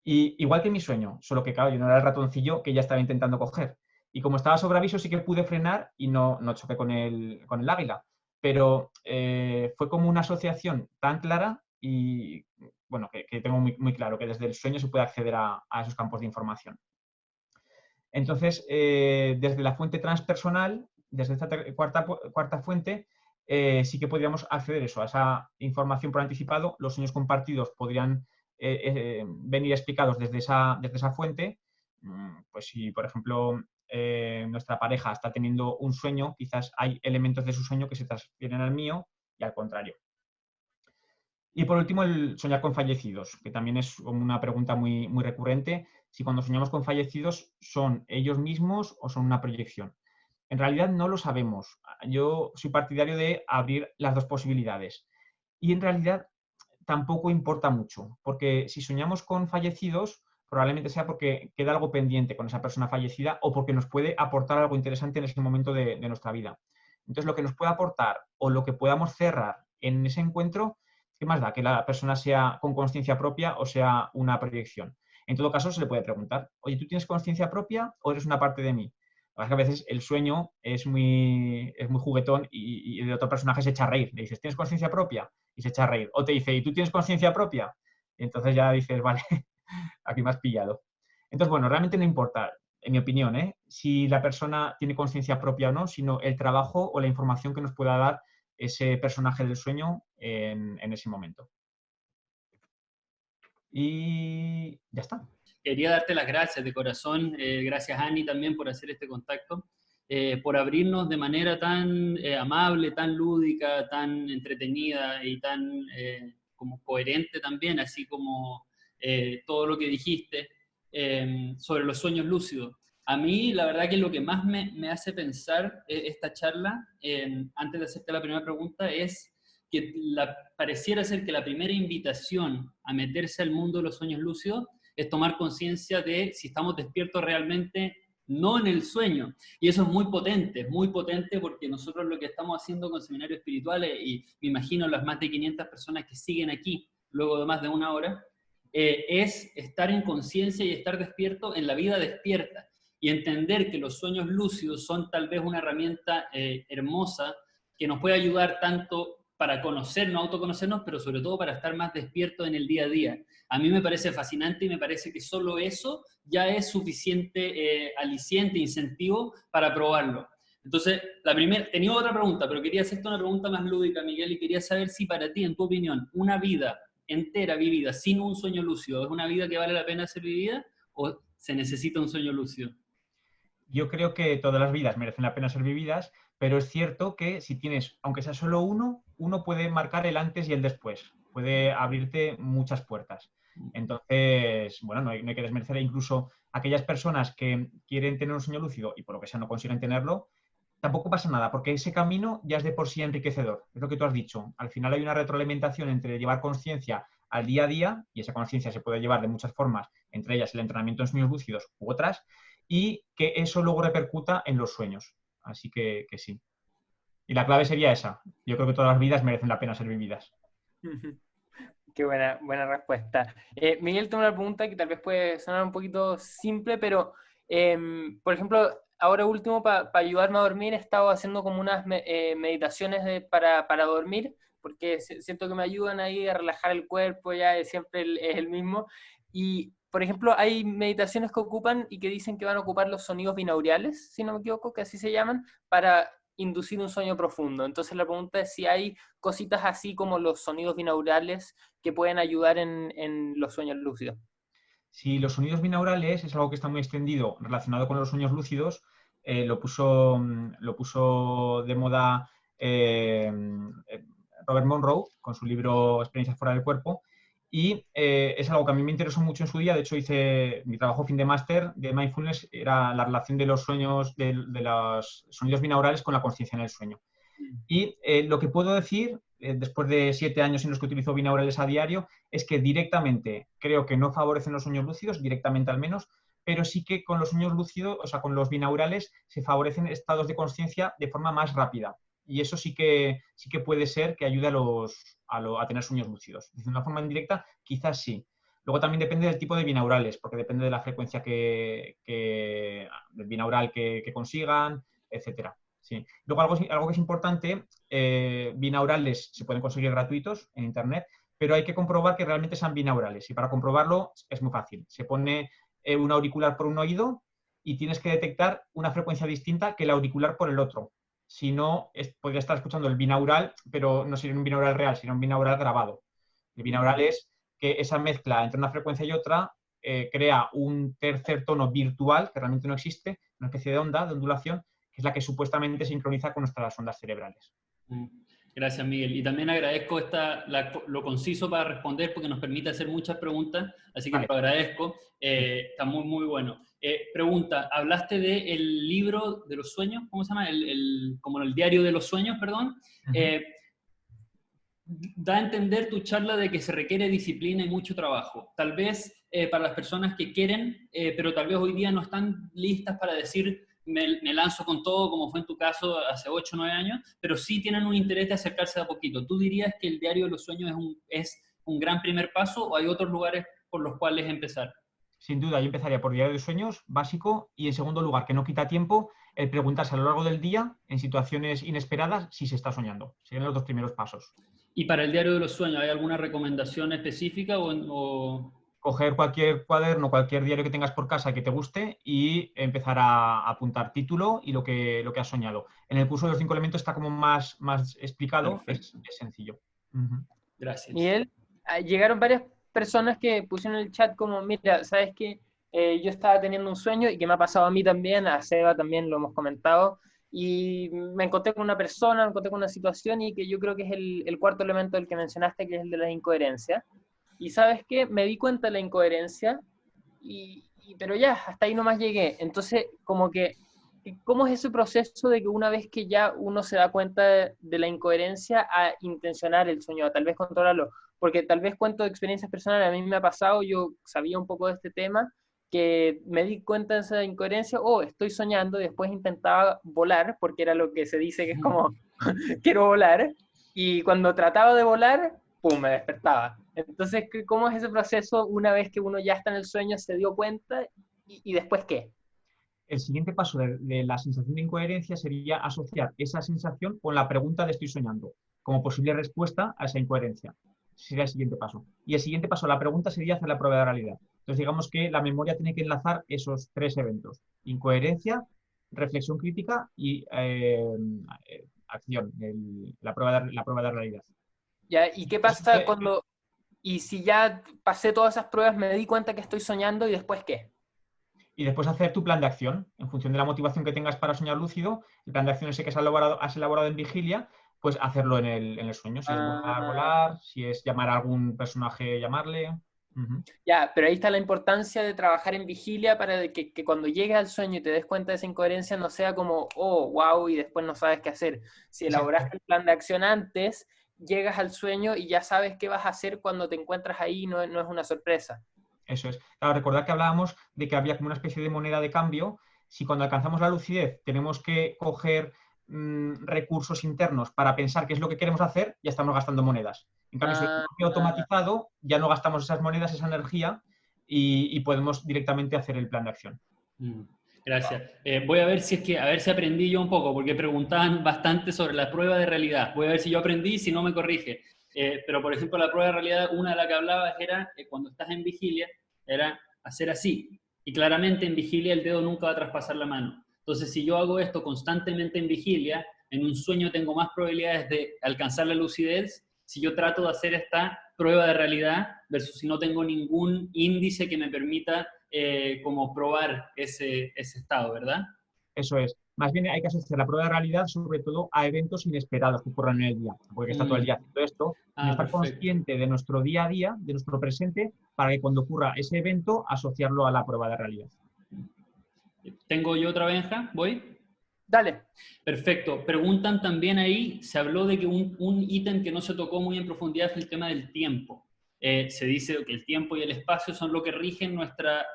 Y igual que mi sueño, solo que claro, yo no era el ratoncillo que ya estaba intentando coger. Y como estaba sobre aviso, sí que pude frenar y no choqué con el águila. Pero fue como una asociación tan clara y, bueno, que tengo muy claro que desde el sueño se puede acceder a esos campos de información. Entonces, desde la fuente transpersonal, desde esta cuarta fuente, sí que podríamos acceder a esa información por anticipado. Los sueños compartidos podrían venir explicados desde esa fuente. Pues si, por ejemplo, nuestra pareja está teniendo un sueño, quizás hay elementos de su sueño que se transfieren al mío y al contrario. Y por último, el soñar con fallecidos, que también es una pregunta muy recurrente. Si cuando soñamos con fallecidos son ellos mismos o son una proyección. En realidad no lo sabemos. Yo soy partidario de abrir las dos posibilidades. Y en realidad tampoco importa mucho, porque si soñamos con fallecidos, probablemente sea porque queda algo pendiente con esa persona fallecida o porque nos puede aportar algo interesante en ese momento de nuestra vida. Entonces, lo que nos puede aportar o lo que podamos cerrar en ese encuentro, ¿qué más da? Que la persona sea con conciencia propia o sea una proyección. En todo caso, se le puede preguntar, oye, ¿tú tienes conciencia propia o eres una parte de mí? La verdad es que a veces el sueño es muy juguetón y el otro personaje se echa a reír. Le dices, ¿tienes conciencia propia? Y se echa a reír. O te dice, ¿y tú tienes conciencia propia? Y entonces ya dices, vale, aquí me has pillado. Entonces, bueno, realmente no importa, en mi opinión, si la persona tiene conciencia propia o no, sino el trabajo o la información que nos pueda dar ese personaje del sueño en ese momento. Y ya está. Quería darte las gracias de corazón, gracias Ani también por hacer este contacto, por abrirnos de manera tan amable, tan lúdica, tan entretenida y tan como coherente también, así como todo lo que dijiste sobre los sueños lúcidos. A mí, la verdad que lo que más me hace pensar esta charla, antes de hacerte la primera pregunta, es que pareciera ser que la primera invitación a meterse al mundo de los sueños lúcidos es tomar conciencia de si estamos despiertos realmente, no en el sueño. Y eso es muy potente porque nosotros lo que estamos haciendo con seminarios espirituales, y me imagino las más de 500 personas que siguen aquí luego de más de una hora, es estar en conciencia y estar despierto en la vida despierta. Y entender que los sueños lúcidos son tal vez una herramienta hermosa que nos puede ayudar tanto para conocernos, autoconocernos, pero sobre todo para estar más despiertos en el día a día. A mí me parece fascinante y me parece que solo eso ya es suficiente aliciente, incentivo para probarlo. Entonces, tenía otra pregunta, pero quería hacerte una pregunta más lúdica, Miguel, y quería saber si para ti, en tu opinión, una vida entera vivida sin un sueño lúcido, ¿es una vida que vale la pena ser vivida o se necesita un sueño lúcido? Yo creo que todas las vidas merecen la pena ser vividas, pero es cierto que si tienes, aunque sea solo uno puede marcar el antes y el después, puede abrirte muchas puertas. Entonces, bueno, no hay que desmerecer incluso aquellas personas que quieren tener un sueño lúcido y por lo que sea no consiguen tenerlo, tampoco pasa nada, porque ese camino ya es de por sí enriquecedor. Es lo que tú has dicho. Al final hay una retroalimentación entre llevar conciencia al día a día, y esa conciencia se puede llevar de muchas formas, entre ellas el entrenamiento en sueños lúcidos u otras, y que eso luego repercuta en los sueños. Así que sí. Y la clave sería esa. Yo creo que todas las vidas merecen la pena ser vividas. Qué buena respuesta. Miguel, tengo una pregunta que tal vez puede sonar un poquito simple, pero, por ejemplo, ahora último, para ayudarme a dormir, he estado haciendo como unas meditaciones para dormir, porque siento que me ayudan ahí a relajar el cuerpo, ya es siempre es el mismo. Y por ejemplo, hay meditaciones que ocupan y que dicen que van a ocupar los sonidos binaurales, si no me equivoco, que así se llaman, para inducir un sueño profundo. Entonces la pregunta es si hay cositas así como los sonidos binaurales que pueden ayudar en los sueños lúcidos. Si los sonidos binaurales es algo que está muy extendido relacionado con los sueños lúcidos, lo puso de moda Robert Monroe con su libro Experiencias fuera del cuerpo, y es algo que a mí me interesó mucho en su día. De hecho, hice mi trabajo fin de máster de mindfulness, era la relación de los sueños, de los sonidos binaurales con la consciencia en el sueño. Y lo que puedo decir, después de 7 años en los que utilizo binaurales a diario, es que directamente creo que no favorecen los sueños lúcidos, directamente al menos, pero sí que con los sueños lúcidos, o sea, con los binaurales, se favorecen estados de conciencia de forma más rápida. Y eso sí que puede ser que ayude a tener sueños lúcidos. De una forma indirecta, quizás sí. Luego también depende del tipo de binaurales, porque depende de la frecuencia del binaural que consigan, etcétera. Sí. Luego algo que es importante, binaurales se pueden conseguir gratuitos en internet, pero hay que comprobar que realmente sean binaurales. Y para comprobarlo es muy fácil. Se pone un auricular por un oído y tienes que detectar una frecuencia distinta que el auricular por el otro. Si no, podría estar escuchando el binaural, pero no sería un binaural real, sino un binaural grabado. El binaural es que esa mezcla entre una frecuencia y otra crea un tercer tono virtual, que realmente no existe, una especie de onda, de ondulación, que es la que supuestamente sincroniza con nuestras ondas cerebrales. Gracias, Miguel. Y también agradezco lo conciso para responder, porque nos permite hacer muchas preguntas, así que Vale. lo agradezco. Está muy, muy bueno. Pregunta, hablaste del libro de los sueños, ¿cómo se llama? Como el diario de los sueños, perdón. Da a entender tu charla de que se requiere disciplina y mucho trabajo. Tal vez para las personas que quieren, pero tal vez hoy día no están listas para decir me lanzo con todo, como fue en tu caso hace 8 o 9 años, pero sí tienen un interés de acercarse de a poquito. ¿Tú dirías que el diario de los sueños es un gran primer paso, o hay otros lugares por los cuales empezar? Sin duda, yo empezaría por diario de sueños, básico, y en segundo lugar, que no quita tiempo, el preguntarse a lo largo del día, en situaciones inesperadas, si se está soñando. Serían los 2 primeros pasos. ¿Y para el diario de los sueños hay alguna recomendación específica o...? Coger cualquier cuaderno, cualquier diario que tengas por casa que te guste y empezar a apuntar título y lo que has soñado. En el curso de los 5 elementos está como más explicado, es sencillo. Gracias. Miguel, llegaron varias personas que pusieron en el chat como, mira, ¿sabes qué? Yo estaba teniendo un sueño y que me ha pasado a mí también, a Seba también lo hemos comentado, y me encontré con una persona, me encontré con una situación y que yo creo que es el cuarto elemento del que mencionaste, que es el de la incoherencia. Y ¿sabes qué? Me di cuenta de la incoherencia, pero ya, hasta ahí nomás llegué. Entonces, como que, ¿cómo es ese proceso de que una vez que ya uno se da cuenta de la incoherencia, a intencionar el sueño, a tal vez controlarlo? Porque tal vez cuento de experiencias personales, a mí me ha pasado, yo sabía un poco de este tema, que me di cuenta de esa incoherencia, estoy soñando, y después intentaba volar, porque era lo que se dice que es como, quiero volar, y cuando trataba de volar, ¡pum!, me despertaba. Entonces, ¿cómo es ese proceso una vez que uno ya está en el sueño, se dio cuenta, y después qué? El siguiente paso de la sensación de incoherencia sería asociar esa sensación con la pregunta de estoy soñando, como posible respuesta a esa incoherencia. Sería el siguiente paso. Y el siguiente paso, la pregunta, sería hacer la prueba de realidad. Entonces, digamos que la memoria tiene que enlazar esos 3 eventos: incoherencia, reflexión crítica y acción, la prueba de realidad. ¿Ya? ¿Y qué pasa cuando, y si ya pasé todas esas pruebas, me di cuenta que estoy soñando, y después qué? Y después hacer tu plan de acción. En función de la motivación que tengas para soñar lúcido, el plan de acción ese que has elaborado en vigilia, pues hacerlo en el sueño. Si es volar, si es llamar a algún personaje, llamarle. Ya, pero ahí está la importancia de trabajar en vigilia para que cuando llegues al sueño y te des cuenta de esa incoherencia, no sea como, oh, wow, y después no sabes qué hacer. Si elaboraste el plan de acción antes, llegas al sueño y ya sabes qué vas a hacer cuando te encuentras ahí, no es una sorpresa. Eso es. Claro, recordad que hablábamos de que había como una especie de moneda de cambio. Si cuando alcanzamos la lucidez tenemos que coger recursos internos para pensar qué es lo que queremos hacer, ya estamos gastando monedas. En cambio, si lo he automatizado, ya no gastamos esas monedas, esa energía, y podemos directamente hacer el plan de acción. Gracias. Voy a ver si aprendí yo un poco, porque preguntaban bastante sobre la prueba de realidad. Voy a ver si yo aprendí, si no me corrige. Pero, por ejemplo, la prueba de realidad, una de las que hablabas era cuando estás en vigilia, era hacer así. Y claramente en vigilia el dedo nunca va a traspasar la mano. Entonces, si yo hago esto constantemente en vigilia, en un sueño tengo más probabilidades de alcanzar la lucidez si yo trato de hacer esta prueba de realidad versus si no tengo ningún índice que me permita como probar ese estado, ¿verdad? Eso es. Más bien hay que asociar la prueba de realidad sobre todo a eventos inesperados que ocurran en el día. Porque está todo el día haciendo esto, y estar Perfecto. consciente de nuestro día a día, de nuestro presente, para que cuando ocurra ese evento, asociarlo a la prueba de realidad. ¿Tengo yo otra Benja? ¿Voy? Dale. Perfecto. Preguntan también ahí, se habló de que un ítem que no se tocó muy en profundidad es el tema del tiempo. Se dice que el tiempo y el espacio son lo que rigen nuestra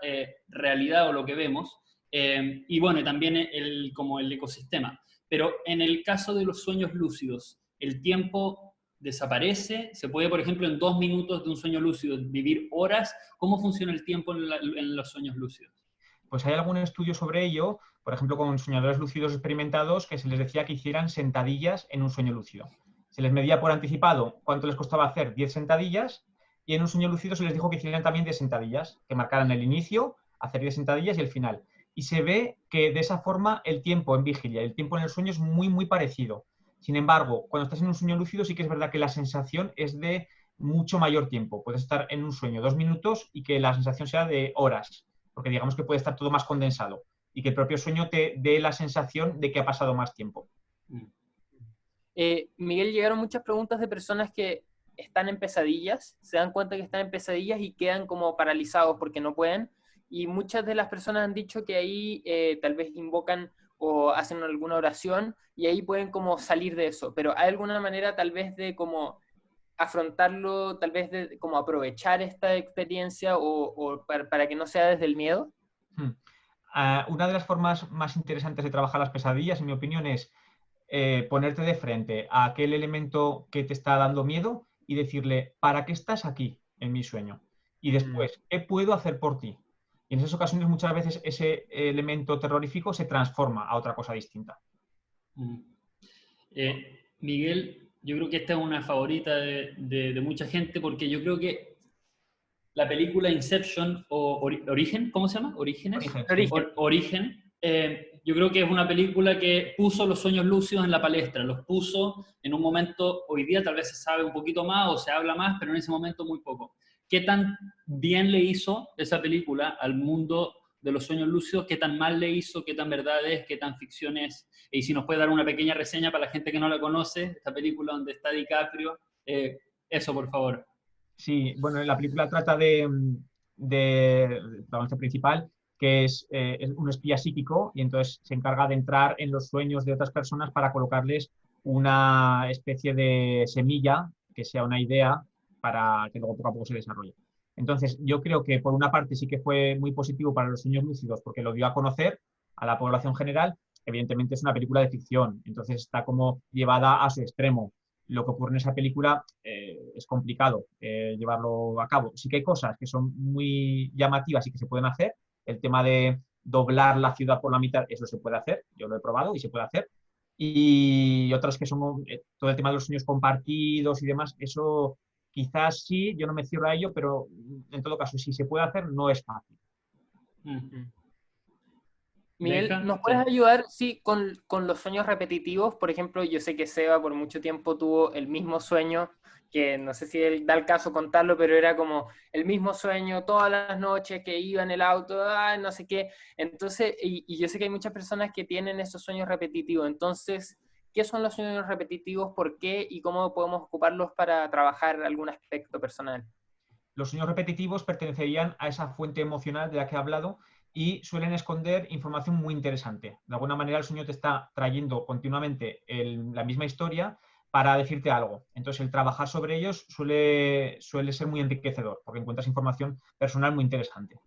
realidad o lo que vemos. Y bueno, también como el ecosistema. Pero en el caso de los sueños lúcidos, ¿el tiempo desaparece? ¿Se puede, por ejemplo, en 2 minutos de un sueño lúcido vivir horas? ¿Cómo funciona el tiempo en los sueños lúcidos? Pues hay algún estudio sobre ello, por ejemplo, con soñadores lúcidos experimentados, que se les decía que hicieran sentadillas en un sueño lúcido. Se les medía por anticipado cuánto les costaba hacer 10 sentadillas, y en un sueño lúcido se les dijo que hicieran también 10 sentadillas, que marcaran el inicio, hacer 10 sentadillas y el final. Y se ve que de esa forma el tiempo en vigilia y el tiempo en el sueño es muy, muy parecido. Sin embargo, cuando estás en un sueño lúcido sí que es verdad que la sensación es de mucho mayor tiempo. Puedes estar en un sueño 2 minutos y que la sensación sea de horas, porque digamos que puede estar todo más condensado y que el propio sueño te dé la sensación de que ha pasado más tiempo. Miguel, llegaron muchas preguntas de personas que están en pesadillas, se dan cuenta que están en pesadillas y quedan como paralizados porque no pueden. Y muchas de las personas han dicho que ahí tal vez invocan o hacen alguna oración y ahí pueden como salir de eso. Pero ¿hay alguna manera tal vez de como afrontarlo, tal vez de como aprovechar esta experiencia o para que no sea desde el miedo? Una de las formas más interesantes de trabajar las pesadillas, en mi opinión, es ponerte de frente a aquel elemento que te está dando miedo y decirle, ¿para qué estás aquí en mi sueño? Y después, ¿qué puedo hacer por ti? Y en esas ocasiones muchas veces ese elemento terrorífico se transforma a otra cosa distinta. Miguel, yo creo que esta es una favorita de mucha gente porque yo creo que la película Inception o Origen, ¿cómo se llama? ¿Orígenes? Origen. Yo creo que es una película que puso los sueños lúcidos en la palestra, los puso en un momento, hoy día tal vez se sabe un poquito más o se habla más, pero en ese momento muy poco. ¿Qué tan bien le hizo esa película al mundo de los sueños lúcidos? ¿Qué tan mal le hizo? ¿Qué tan verdad es? ¿Qué tan ficción es? Y si nos puede dar una pequeña reseña para la gente que no la conoce, esta película donde está DiCaprio, eso por favor. Sí, bueno, la película trata de la protagonista principal, que es un espía psíquico y entonces se encarga de entrar en los sueños de otras personas para colocarles una especie de semilla que sea una idea para que luego poco a poco se desarrolle. Entonces, yo creo que por una parte sí que fue muy positivo para los sueños lúcidos porque lo dio a conocer a la población general. Evidentemente es una película de ficción, entonces está como llevada a su extremo. Lo que ocurre en esa película es complicado llevarlo a cabo. Sí que hay cosas que son muy llamativas y que se pueden hacer. El tema de doblar la ciudad por la mitad, eso se puede hacer. Yo lo he probado y se puede hacer. Y otras que son todo el tema de los sueños compartidos y demás, eso quizás sí, yo no me cierro a ello, pero en todo caso, si se puede hacer, no es fácil. Miguel, ¿nos puedes ayudar, sí, con los sueños repetitivos? Por ejemplo, yo sé que Seba por mucho tiempo tuvo el mismo sueño, que no sé si da el caso contarlo, pero era como el mismo sueño todas las noches que iba en el auto, no sé qué. Entonces, y yo sé que hay muchas personas que tienen esos sueños repetitivos. Entonces, ¿qué son los sueños repetitivos? ¿Por qué? ¿Y cómo podemos ocuparlos para trabajar algún aspecto personal? Los sueños repetitivos pertenecerían a esa fuente emocional de la que he hablado y suelen esconder información muy interesante. De alguna manera el sueño te está trayendo continuamente la misma historia para decirte algo. Entonces el trabajar sobre ellos suele ser muy enriquecedor porque encuentras información personal muy interesante.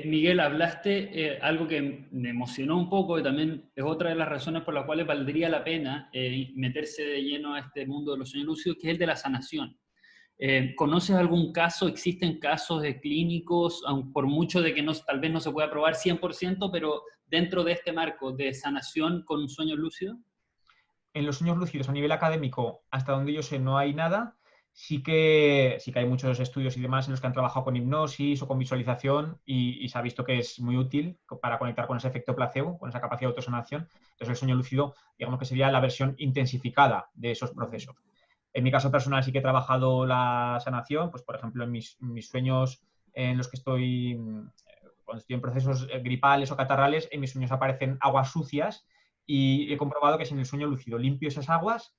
Miguel, hablaste algo que me emocionó un poco y también es otra de las razones por las cuales valdría la pena meterse de lleno a este mundo de los sueños lúcidos, que es el de la sanación. ¿Conoces algún caso? ¿Existen casos de clínicos, por mucho de que tal vez no se pueda probar 100%, pero dentro de este marco de sanación con un sueño lúcido? En los sueños lúcidos a nivel académico, hasta donde yo sé, no hay nada. sí que hay muchos estudios y demás en los que han trabajado con hipnosis o con visualización y se ha visto que es muy útil para conectar con ese efecto placebo, con esa capacidad de autosanación. Entonces el sueño lúcido, digamos que sería la versión intensificada de esos procesos. En mi caso personal sí que he trabajado la sanación, pues por ejemplo en mis sueños en los que estoy, cuando estoy en procesos gripales o catarrales, en mis sueños aparecen aguas sucias y he comprobado que si en el sueño lúcido limpio esas aguas,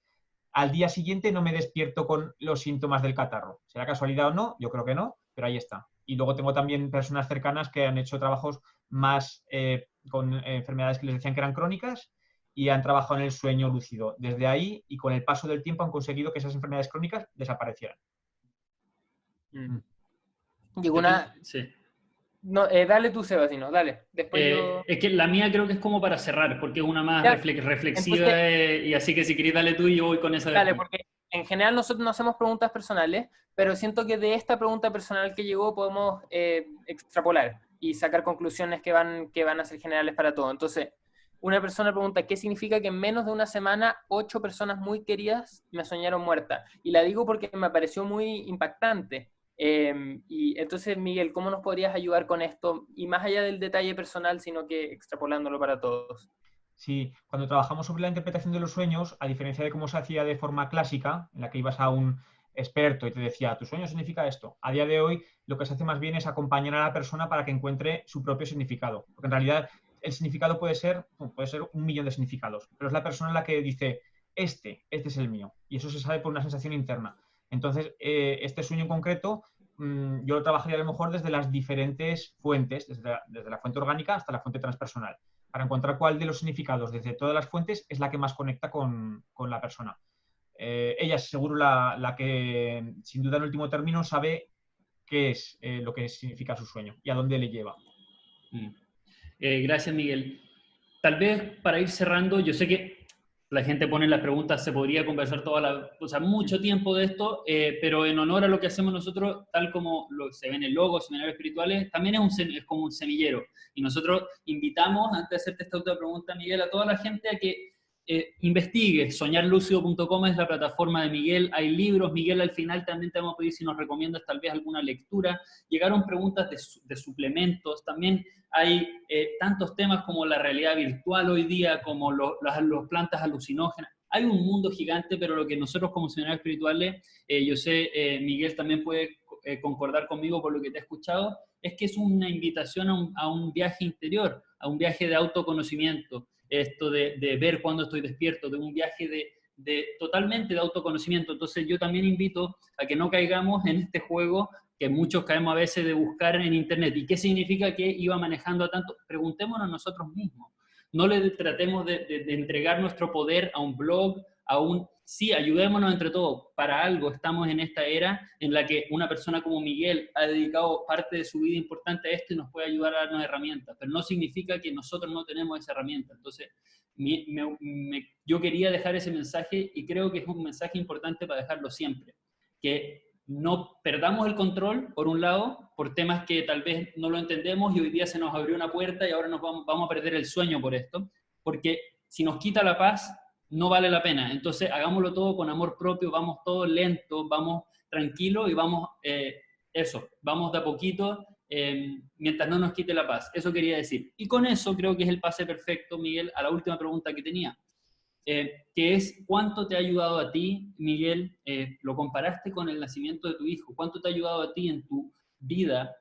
al día siguiente no me despierto con los síntomas del catarro. ¿Será casualidad o no? Yo creo que no, pero ahí está. Y luego tengo también personas cercanas que han hecho trabajos más con enfermedades que les decían que eran crónicas y han trabajado en el sueño lúcido. Desde ahí y con el paso del tiempo han conseguido que esas enfermedades crónicas desaparecieran. Llegó una... Sí. No, dale tú, Sebastino, dale. Después yo... Es que la mía creo que es como para cerrar, porque es una más reflexiva, entonces, y así que si querés dale tú y yo voy con esa. Dale, después. porque en general nosotros no hacemos preguntas personales, pero siento que de esta pregunta personal que llegó podemos extrapolar y sacar conclusiones que van a ser generales para todo. Entonces, una persona pregunta, ¿qué significa que en menos de una semana 8 personas muy queridas me soñaron muerta? Y la digo porque me pareció muy impactante. Y entonces, Miguel, ¿cómo nos podrías ayudar con esto? Y más allá del detalle personal, sino que extrapolándolo para todos. Sí, cuando trabajamos sobre la interpretación de los sueños, a diferencia de cómo se hacía de forma clásica, en la que ibas a un experto y te decía, tu sueño significa esto, a día de hoy lo que se hace más bien es acompañar a la persona para que encuentre su propio significado. Porque en realidad el significado puede ser 1.000.000 de significados, pero es la persona la que dice, este es el mío. Y eso se sabe por una sensación interna. Entonces, este sueño en concreto, yo lo trabajaría a lo mejor desde las diferentes fuentes, desde la fuente orgánica hasta la fuente transpersonal, para encontrar cuál de los significados desde todas las fuentes es la que más conecta con la persona. Ella es seguro la que, sin duda en último término, sabe qué es lo que significa su sueño y a dónde le lleva. Gracias, Miguel. Tal vez para ir cerrando, yo sé que la gente pone las preguntas, se podría conversar mucho tiempo de esto, pero en honor a lo que hacemos nosotros, tal como se ve en el logo, seminarios espirituales, también es como un semillero. Y nosotros invitamos, antes de hacerte esta otra pregunta, Miguel, a toda la gente a que investigue. Soñarlucido.com es la plataforma de Miguel. Hay libros. Miguel, al final también te vamos a pedir si nos recomiendas tal vez alguna lectura. Llegaron preguntas de suplementos. También hay tantos temas como la realidad virtual hoy día, como las plantas alucinógenas. Hay un mundo gigante, pero lo que nosotros como seminarios espirituales, yo sé, Miguel también puede concordar conmigo por lo que te he escuchado, es que es una invitación a un viaje interior, a un viaje de autoconocimiento, esto de ver cuando estoy despierto, de un viaje totalmente de autoconocimiento. Entonces yo también invito a que no caigamos en este juego que muchos caemos a veces de buscar en internet. ¿Y qué significa que iba manejando a tanto? Preguntémonos nosotros mismos. No le tratemos de entregar nuestro poder a un blog, Sí, ayudémonos entre todos. Para algo estamos en esta era en la que una persona como Miguel ha dedicado parte de su vida importante a esto y nos puede ayudar a darnos herramientas, pero no significa que nosotros no tenemos esa herramienta. Entonces, yo quería dejar ese mensaje y creo que es un mensaje importante para dejarlo siempre, que no perdamos el control, por un lado, por temas que tal vez no lo entendemos y hoy día se nos abrió una puerta y ahora vamos a perder el sueño por esto, porque si nos quita la paz, no vale la pena. Entonces, hagámoslo todo con amor propio, vamos todos lentos, vamos tranquilos y vamos, vamos de a poquito mientras no nos quite la paz. Eso quería decir. Y con eso creo que es el pase perfecto, Miguel, a la última pregunta que tenía, que es ¿cuánto te ha ayudado a ti, Miguel? Lo comparaste con el nacimiento de tu hijo. ¿Cuánto te ha ayudado a ti en tu vida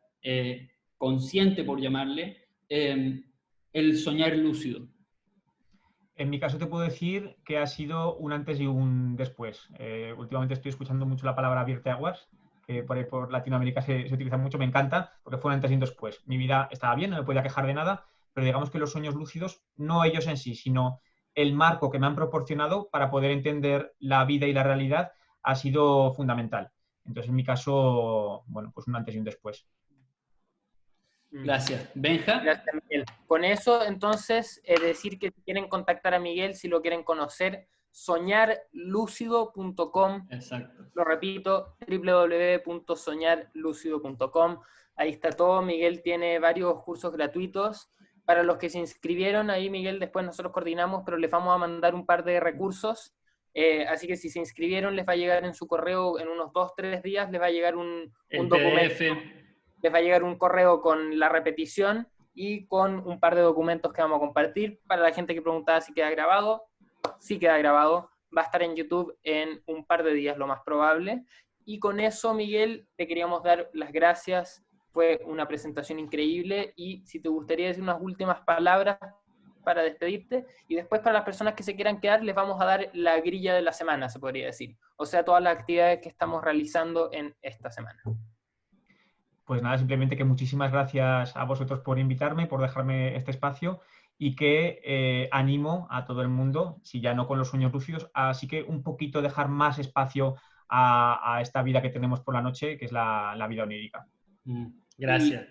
consciente, por llamarle, el soñar lúcido? En mi caso te puedo decir que ha sido un antes y un después. Últimamente estoy escuchando mucho la palabra vierteaguas, que por ahí por Latinoamérica se utiliza mucho, me encanta, porque fue un antes y un después. Mi vida estaba bien, no me podía quejar de nada, pero digamos que los sueños lúcidos, no ellos en sí, sino el marco que me han proporcionado para poder entender la vida y la realidad ha sido fundamental. Entonces, en mi caso, bueno, pues un antes y un después. Gracias. Benja. Gracias, Miguel. Con eso, entonces, decir que si quieren contactar a Miguel, si lo quieren conocer, soñarlucido.com. Exacto. Lo repito, www.soñarlucido.com. Ahí está todo. Miguel tiene varios cursos gratuitos. Para los que se inscribieron, ahí Miguel después nosotros coordinamos, pero les vamos a mandar un par de recursos Así que si se inscribieron, les va a llegar en su correo en unos 2-3 días, les va a llegar un PDF. documento, les va a llegar un correo con la repetición y con un par de documentos que vamos a compartir. Para la gente que preguntaba si queda grabado, sí queda grabado, va a estar en YouTube en un par de días, lo más probable. Y con eso, Miguel, te queríamos dar las gracias. Fue una presentación increíble y si te gustaría decir unas últimas palabras para despedirte, y después para las personas que se quieran quedar les vamos a dar la grilla de la semana, se podría decir. O sea, todas las actividades que estamos realizando en esta semana. Pues nada, simplemente que muchísimas gracias a vosotros por invitarme, por dejarme este espacio y que animo a todo el mundo, si ya no con los sueños lúcidos, así que un poquito dejar más espacio a esta vida que tenemos por la noche, que es la vida onírica. Gracias.